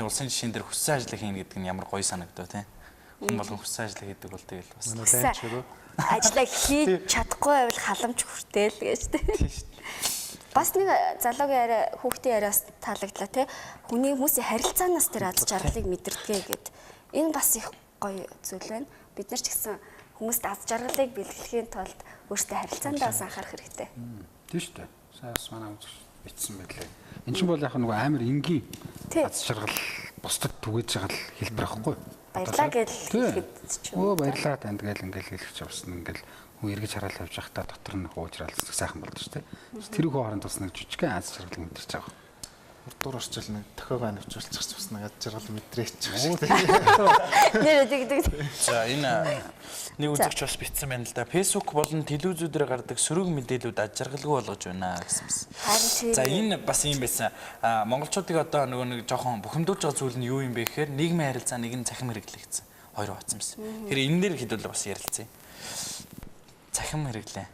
улсын жишээн дээр хүссэн ажил хийнэ гэдэг нь ямар гоё санагдав тий. Хүн болгон хүссэн ажил хийдэг бол тэгэл бас ажлаа хийж чадахгүй байвал халамж хүртэл гэж тий. Бас нэг залуугийн арай хүүхдийн араас таалагдлаа тий. Хүмүүсийн харилцаанаас тэр аз жаргалыг мэдэрдэг гэд. Энэ бас их гоё зүйл байна. Бид нар ч гэсэн хүмүүст аз жаргалыг бэлгэлэхийн тулд өөрсдөө харилцаандаа анхаарах хэрэгтэй. Тийм шүү дээ. Саяас манай үзэж бичсэн байлээ. Энд чинь бол яг нэг амар энгийн аз жаргал бусдад түгэж байгаа л хэлбэр байхгүй юу? Баярлаа гэж хэлэхэд ч юм. Баярлаа танд гэл ингээл хэлчих явсан ингээл хүн эргэж хараал явж байхдаа дотор нь хуужраалцдаг сайхан болдог шүү дээ. Тэр их хооронд бас нэг жижигхэн аз жаргал мэдэрч байгаа. Урдуур орчил нэг тохиогоо навчуулчих бас нэг аз жаргал мэдрээч. Нэр дэгдэг. За энэ нэг үзэгч бас бичсэн байна л да. Facebook болон телевизүүдээр гардаг сөрөг мэдээлүүд аз жаргалгүй болгож байна гэсэн. За энэ бас юм байсан. Монголчуудыг одоо нөгөө нэг жоохон бухимдуулж байгаа зүйл нь юу юм бэ гэхээр нийгмийн харилцаа нэг нь цахим хэрэглээ гэсэн. Хоёр батсан байсан. Тэгэхээр энэ дээр хэдүүл бас ярилцъя. Цахим хэрэглээ.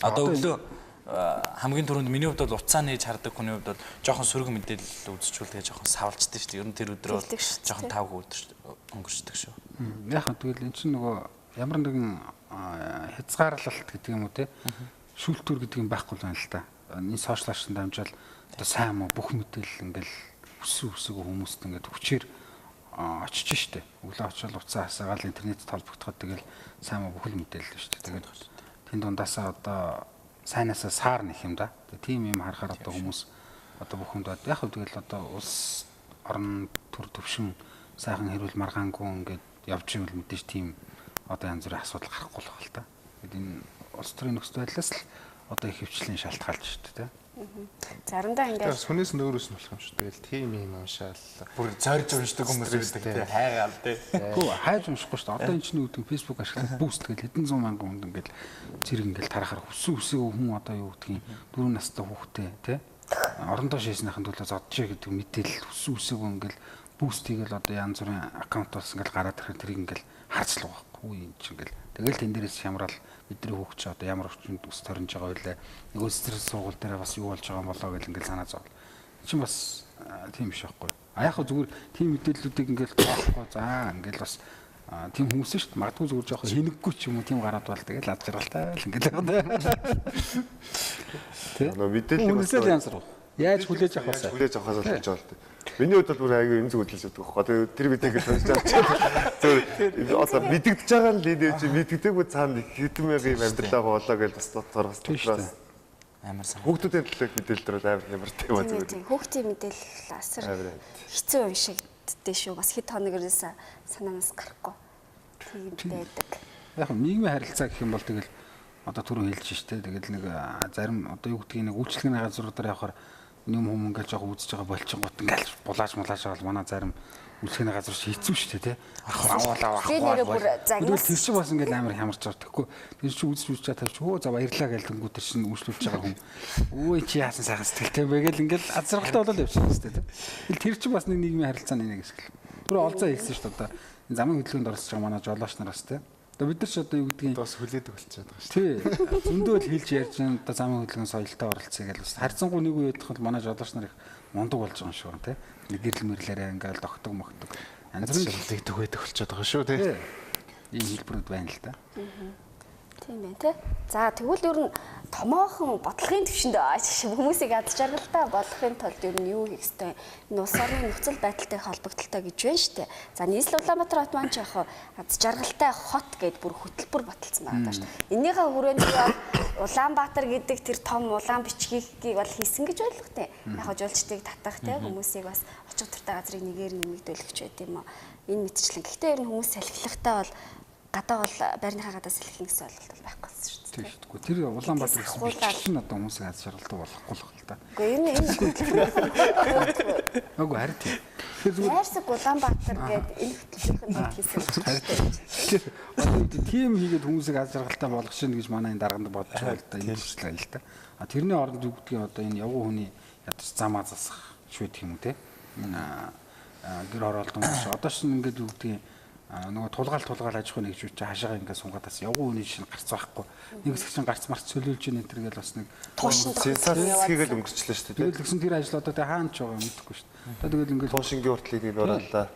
Одоо өглөө хамгийн түрүүнд миний хувьд бол уцаа нээж хардаг хүний хувьд бол жоохон сөрөг мэдээлэл үзчихвэл тэгээ жоохон савлждаг шүү дээ. Ер нь тэр өдрөө жоохон тавг өнгөрчдөг шүү. Яг нь тэгэл эн чинь нөгөө ямар нэгэн хязгаарлалт гэдэг юм уу те шүүлтүр гэдэг юм байхгүй байна л да. Энэ сошиалшн дамжаал одоо сайн муу бүх мэдээлэл ингээл өсөг хүмүүст ингээд хүчээр очиж штэ. Өглөө очил уцаа хасаагаал интернет толбогдоход тэгэл сайн муу бүхэл мэдээлэл шүү дээ. Тэгээд тэн дундаасаа одоо сайнасаа саар нэх юм да. Тийм юм харахаар одоо хүмүүс одоо бүхэнд яг хөө тэгэл одоо улс орон төр төвшин сайхан хэрүүл маргаангүй ингээд явж ивэл мэдээж тийм одоо янз бүрийн асуудал гарахгүй л байна л да. Тэгэд энэ улс төрийн нөхцөл байдлаас л одоо их хөвчлийн шалтгаалж шүү дээ. Заримдаа ингээд хүнээс нөөрөөс нь болох юм шүү. Тэгэл тийм юм уншаал. Бүр зорж уншдаг хүмүүс үүсдэг тий. Хайгаал тий. Гүү хайж уншихгүй шүү дээ. Одоо энэ чинь үүдэн Facebook ашиглаад бүүст тэгэл хэдэн зуун мянган хүнд ингээд зэрэг ингээд тарахаар хүссэн хүн одоо юу гэдгийг 4 настай хүүхдээ тий. Орондоо шийснийхэн төлөө зодчих гэдэг мэдээлэл хүссэн ингээд бүүст хийгээл одоо янз бүрийн аккаунтоос ингээд гараад ирэхээр тэрийг ингээд харж л байгаа байхгүй юм чинь ингээд тэгэл тэн дээрээс шамрал бидний хүүхч одоо ямар орчинд ус торнж байгаа байлаа нэг стресс сургууль дээр бас юу болж байгаа юм болоо гэл ингээд санаа зовлоо чинь бас тийм биш байхгүй яг хөө зүгээр тийм мэдээллүүдийг ингээд тоохгүй за ингээд бас тийм хүмүүс шүү дээ магадгүй зүгээр жоох хинэггүй ч юм уу тийм гараад бол тэгэл ад жаргалтай л ингээд байгаа тийм мэдээлэл хүмүүсээ янзруу яаж хүлээж авах вэ хүлээж авахаас болж байгаа л дээ. Миний хувьд бол бүр аягүй энэ зүг хөдөлж өгдөг байхгүй. Тэр видеог сонирч байгаа. Зөв одоо мэдэгдэж байгаа л энэ чи мэдэгдээгүй цаана хэдэн мянган амьдралаа болоо гэж бас дотороос дотороос амар сан. Хүүхдүүдийн төлөөх мэдээлэл дээр амар ямартай юм зүгээр. Хүүхдийн мэдээлэл асар хэцүү юм шигддээ шүү. Бас хэд хоногоос санаанаас гарахгүй. Тийм байдаг. Яг нийгмийн харилцаа гэх юм бол тэгэл одоо түрүү хэлж штэ тэгэл нэг зарим одоо юу гэдгийг нэг үйлчлэгний газруудаар явахаар юм хүм ингээл жоох үзэж байгаа болчихгоот ингээл булааж байгаа манай зарим үйлчлэгний газар хийцүү штэ тий. Аваалаа авах. Тэр чинь бас ингээл амар хямарч байгаа. Тэгэхгүй тэр чинь үзэж чадчих өө за баярлаа гээл тэнгүү тэр чинь үйлчлүүлж байгаа хүн. Өө чи яасан сайхан сэтгэлтэй бэ гээл ингээл азаргалтай болол явчихсан штэ тий. Тэр чинь бас нэг нийгмийн харилцааны нэг хэсэг л. Тэр олзаа хэлсэн штэ одоо замын хөдөлгөөнд оролцож байгаа манай жолооч нараас тий. Одоо бид нар ч одоо юу гэдгийг бас хүлээдэг болчиход байгаа шүү. Тий. Зөндөө л хэлж ярьж байгаа одоо замын хөдөлгөөний соёлтой оролцъё гэж бас харьцангуй нэг үе ядах бол манай жолооч нар их мундаг болж байгаа юм шиг байна тий. Нэг гэрэл мэрлээрээ ингээл тогтдог мохдог. Янз бүрийн шилдэг түгээдэг болчиход байгаа шүү тий. Ийм хэлбэрүүд байна л да. Тийм байна тий. За тэгвэл ер нь томоохон бодлогын төвшөнд хүмүүсийг аз жаргалтай болгохын тулд ер нь юу хийх ёстой? Энэ улс орны нөхцөл байдалтай холбогдолтой гэж байна шүү дээ. За нийслэл Улаанбаатар хот маань ч яг аз жаргалтай хот гэд бүр хөтөлбөр баталсан байгаа даа шүү дээ. Эннийхээ хүрээнд Улаанбаатар гэдэг тэр том улаан бичгийг бол хийсэн гэж ойлгохтой. Яг жуулчдыг татах тий хүмүүсийг бас очих туртай газрыг нэгээр нэмэгдүүлэх ч байт юм уу. Энэ мэтчлэн. Гэхдээ ер нь хүмүүс салхилахтаа бол гадаа бол байрныхаа гадаа салхих гэсэн ойлголт байхгүй шүү дээ. Тийм шүү дээ. Тэр Улаанбаатар гэсэн чинь одоо хүмүүсийг аз жаргалтай болгохгүй л та. Үгүй ер нь энэ Үгүй харин тийм. Яарсаг Улаанбаатар гэдэг энэ хөтөлбөрийн хийсэн шүү дээ. Одоо тийм хийгээд хүмүүсийг аз жаргалтай болгох шин гэж манай энэ дарганд бодож байгаа л да. Энэ хэвчлээ л да. А тэрний оронд юу гэдгийг одоо энэ явган хүний ядаж замаа засах шүү гэх юм уу те. Энэ гэр хороолт хүмүүс одоо шин ингээд юу гэдгийг нөгөө тулгаал аж ахуйн нэгжүүд чи хашаага ингээд сунгаадаас явган хүний шин гарц байхгүй. Нэг хэсэг чинь гарц марц цөлөөлж ийн энэ төр гэл бас нэг сенсацгээл өнгөрчлөө шүү дээ. тэгэл гэсэн тэр ажил одоо тэ хаана ч байгаа мэдэхгүй шүү дээ. Одоо тэгэл ингээд туушингийн уртлыг нэг ураалаа.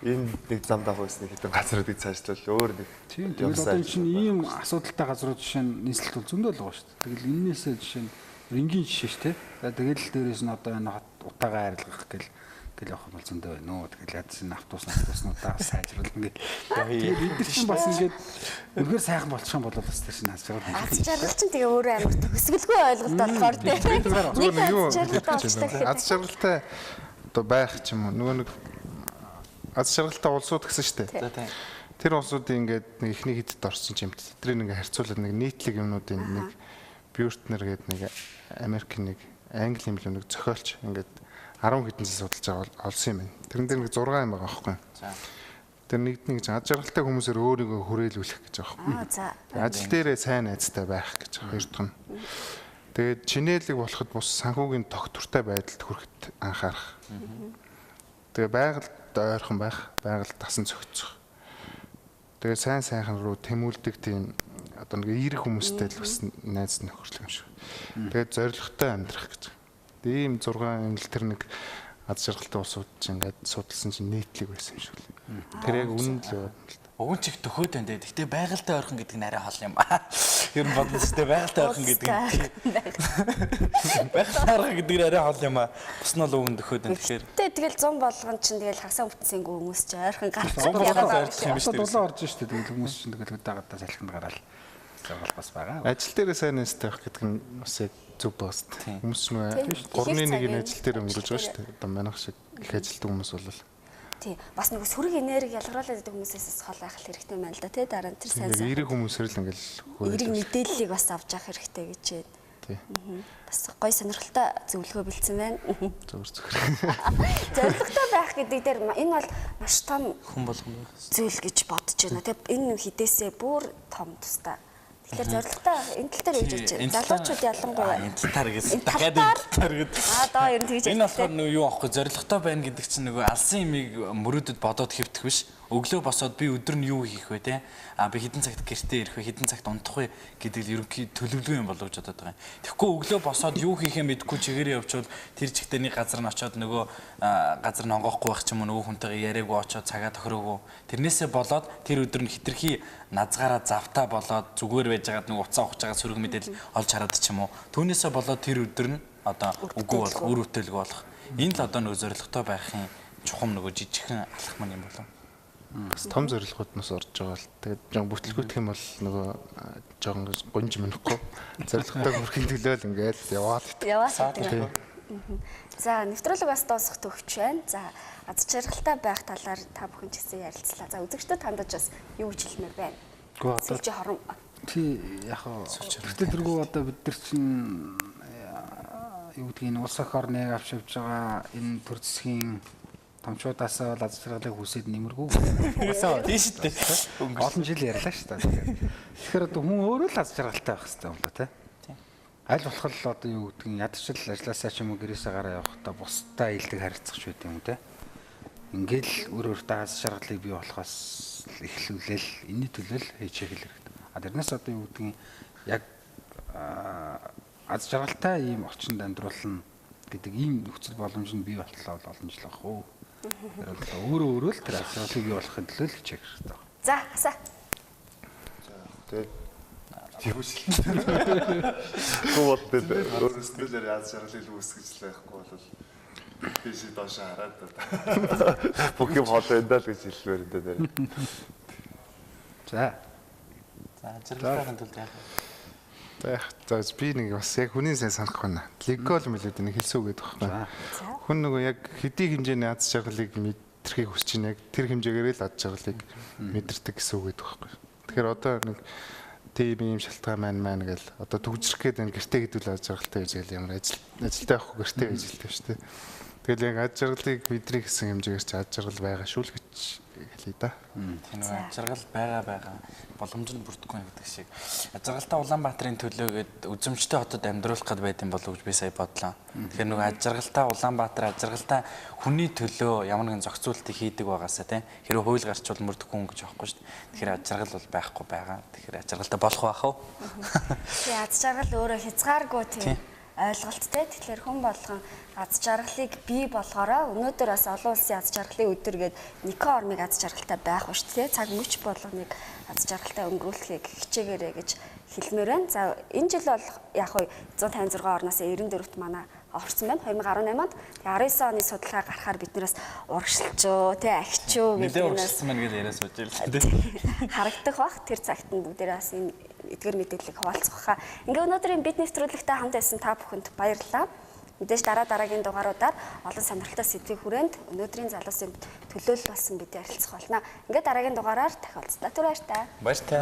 Энэ нэг зам давах байсан хэдэн газруудыг цаашлуул өөр нэг. Тийм тэгэл одоо чинь ийм асуудалтай газрууд жишээ нь нийслэлт бол зөндөө л байгаа шүү дээ. Тэгэл энээсээ жишээ нь рингийн жишээ шүү дээ. За тэгэл дээрээс нь одоо энэ утаагаа арилгах гэл явах юм бол зөндөө байна уу. Тэгэл ядс энэ автобуснуудаа сайжруулна гэх. Тэгээд эдгээр чинь бас ингээд үнэхээр сайхан болчих юм бол бас тэр чинь аз жаргал. Аз жаргал чинь тэгээ өөрөө амар төсөглгүй ойлголт болохоор тийм. Аз жаргалтай одоо байх ч юм уу. Нөгөө нэг аз жаргалтай улсууд гэсэн шүү дээ. Тэр улсуудын ингээд нэг ихний хидэд орсон ч юм. Тэрийг ингээд харьцуулаад нэг нийтлэг юмнуудын нэг Бьюртнер гэдэг нэг Америк нэг Англи юм л нэг зохиолч ингээд 10 хэдэн жил судалж байгаа олсон юм байна. Тэрэн дээр нэг 6 юм байгаа байхгүй. Тэр нэг аз жаргалтай хүмүүсээр өөрийгөө хүрээлүүлэх гэж байгаа байхгүй. Ажил дээрээ сайн найзтай байх гэж хоёр дахь нь. Тэгээд чинээлэг болоход бус санхүүгийн тогтвортой байдалд хүрэхэд анхаарах. Тэгээ байгальд ойрхон байх, байгальд дасан зохицох. Тэгээ сайхан руу тэмүүлдэг тийм одоо нэг эерэг хүмүүстэй л бас найз нөхөрлөх юм шиг. Тэгээд зоригтой амьдрах гэж. Тийм 6 юм л тэр нэг аз жаргалтай улсууд чинь ингээд судалсан чинь нийтлэг байсан юм шиг л. Тэр яг үнэн л байна. Уг нь чих төхөөд байна дээ. Гэхдээ байгальтай ойрхон гэдэг нь арай хол юм аа. Ер нь бодлоо шүү дээ. Байгальтай ойрхон гэдэг нь. Байгальтай ойрхон гэдэг нь арай хол юм аа. Бус нь бол уг нь төхөөд байна. Тэгэхээр. Тэгэл 100 болгон чинь тэгэл хагсаа бүтцэнгүй хүмүүс чинь ойрхон гарч дулаан орж шүү дээ. Тэгэл хүмүүс чинь тэгэл удаагадаа салхинд гараад зарвал бас байгаа. Ажил дээрээ сайн нэстэй байх гэдэг нь бас яг зөв баст. Хүмүүс ч нөө 3-1-ийн ажил дээр өнгөрөж байгаа шүү дээ. Одоо манайх шиг их ажилтдаг хүмүүс бол тий бас нэг сүрэг энерги ялгаруулад байдаг хүмүүсээс хол байх хэрэгтэй юм байна л да тий дараа нь тэр сайн эерэг хүмүүсээр л ингээл эерэг мэдээллийг бас авч явах хэрэгтэй гэж байна. Тий. Бас гой сонирхолтой зөвлөгөө бэлдсэн байна. Зүгээр. Зоригтой байх гэдэг дээр энэ бол маш том хүн болгоно зүйл гэж бодож байна. Тэг энэ хідээсээ бүр том тустай. Тэгэхээр зоригтой энэ тал дээр хийж байна. Залуучууд ялангуяа энэ тал гэсэн дахиад энэ тал гэдэг. Доо ер нь тэгж энэ болохоор нөгөө юу аахгүй зоригтой байна гэдэг чинь нөгөө алсын имийг мөрөөдөд бодоод хэвтэх биш. Өглөө босоод би өдөр нь юу хийх вэ те? Би хэдэн цагт гэртээ ирэх вэ? Хэдэн цагт унтах вэ гэдэг л ерөнхий төлөвлөгөө юм болов гэж бодоод байгаа юм. Тэгэхгүй өглөө босоод юу хийхээ мэдэхгүй чигээрээ явчвал тэр чигтээ нэг газар нь очиод нөгөө газар нь онгоохгүй байх ч юм уу нөгөө хүнтэйгээ яриаггүй очиод цагаа тохироогүй. Тэрнээсээ болоод тэр өдөр нь хитрхи назгаараа завтаа болоод зүгээр байж байгаад нөгөө уцаа ухаж байгаа сөрөг мэдээлэл олж хараад ч юм уу. Түүнээсээ болоод тэр өдөр нь одоо үгүй болох, үр бүтээлгүй болох. Энэ л одоо нөгөө зоригтой байхын чухам нөгөө жижигхэн алхам юм болов. Бас том зорилгоуднаас орж байгаа л. Тэгээд жоо бүтлгүүтх юм бол нөгөө жоохон гонж мэнихгүй. Зорилготой хүрхийн төлөө л ингээд яваад байдаг. За нэвтрүүлэг бас дуусах төгч байна. За аз жаргалтай байх талаар та бүхэн ч гэсэн ярилцлаа. За үзэгчдэд хандаж бас юу гэж хэлмээр байна. Сүлжээ хорон. Тий яг гэхдээ тэргүй одоо бид нар чинь юу гэдгийг улс ах орныг авч явж байгаа энэ төр засгийн томчуудаас бол аз жаргалыг хүсээд нэмэргүй. Тийш дээ. Олон жил ярьлаа шүү дээ. Тэгэхээр одоо хүн өөрөө л аз жаргалтай байх хэрэгтэй юм л да тий. Аль болох л одоо юу гэдгийг ядарчил ажилласаа ч юм уу гэрээсээ гараа явахдаа бусдаа илдэг харилцах ч байт юм те. Ингээл өөрөөртөө аз жаргалыг бий болохоос эхлүүлээл энэний төлөө л хийж эхэл хэрэгтэй. Тэрнээс одоо юу гэдгийг яг аз жаргалтай ийм орчинд амьдруулна гэдэг ийм нөхцөл боломж нь бий болтлоо олон жил ах уу. Өөрөө л тэр аз жаргалыг бий болохын төлөө л хичээх хэрэгтэй. За хасаа. Тэгээд юу шилжүүлээ. Гоо боддоо өөрөөсөө яаж жаргал илүү үсгэж байхгүй бол тийш доош хараад бүх юм хоолой энэ л гэж хэлмээр энэ дээр. За. Ажиглахын тулд яах вэ? За би нэг бас яг хүний сайн санах байна. Легол мэлүүд нэг хэлсэн үг гэдэг байна. Хүн нөгөө яг хэдий хэмжээний аз жаргалыг мэдрэхийг хүсэж байна. Яг тэр хэмжээгээр л аз жаргалыг мэдэрдэг гэсэн үг гэдэг байна. Тэгэхээр одоо нэг тийм юм шалтгаан маань гэл одоо төгжрөх гээд байна. Гэртээ хэдүүл аз жаргалтай гэж ял ямар ажилтай авахгүй гэртээ гэж хэлдэг шүү дээ. Тэгэл яг аз жаргалыг мэдрэх гэсэн хэмжээгээр ч аз жаргал байгаа шүү л гэж хэлээ да. Тийм үү. Аз жаргал байгаа боломжинд бүрдэхгүй гэдэг шиг. Аз жаргалтай Улаанбаатарын төлөө гээд үзэмжтэй хотод амьдруулах гээд байт юм болов уу гэж би сая бодлоо. Тэгэхээр нөгөө аз жаргалтай Улаанбаатар аз жаргалтай хүний төлөө ямар нэгэн зохицуултыг хийдэг байгаасаа тийм хэрэв хууль гарчвал мөрдөхгүй юм гэж аахгүй шүү дээ. Тэгэхээр аз жаргал бол байхгүй байгаа. Тэгэхээр аз жаргалтай болох байх уу? Тэгээ аз жаргал өөрөө хязгааргүй тийм ойлголттой. Тэгэхээр хүн болгон аз жаргалыг бий болгоороо өнөөдөр бас олон улсын аз жаргалын өдөр гээд Нико ормыг аз жаргалтай байх ба шүү дээ. Цаг мөч болгоныг аз жаргалтай өнгөрүүлэхийг хичээгээрэй гэж хэлмээр байна. За энэ жил бол яг хөө 156 орноос 94-т манай орсон байна. 2018 онд 19 оны судалгаа гарахаар биднээс урагшилчөө, тэ ахичөө гэдэг нь урагшилсан байна гэж яриа сууж ийл тэ. Харагдах бах тэр цагт нь бүгдээрээ бас энэ эдгээр мэдээллийг хуваалцах хаа. Ингээ өнөөдрийн бид нэвтрүүлэгтээ хамт байсан та бүхэнд баярлалаа. Мэдээж дараагийн дугааруудаар олон сонирхолтой сэдвийн хүрээнд өнөөдрийн залуусын төлөөлөл болсон бид ярилцах болно. Ингээ дараагийн дугаараар дахин уулзлаа. Түр баяртай. Баяртай.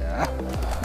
За.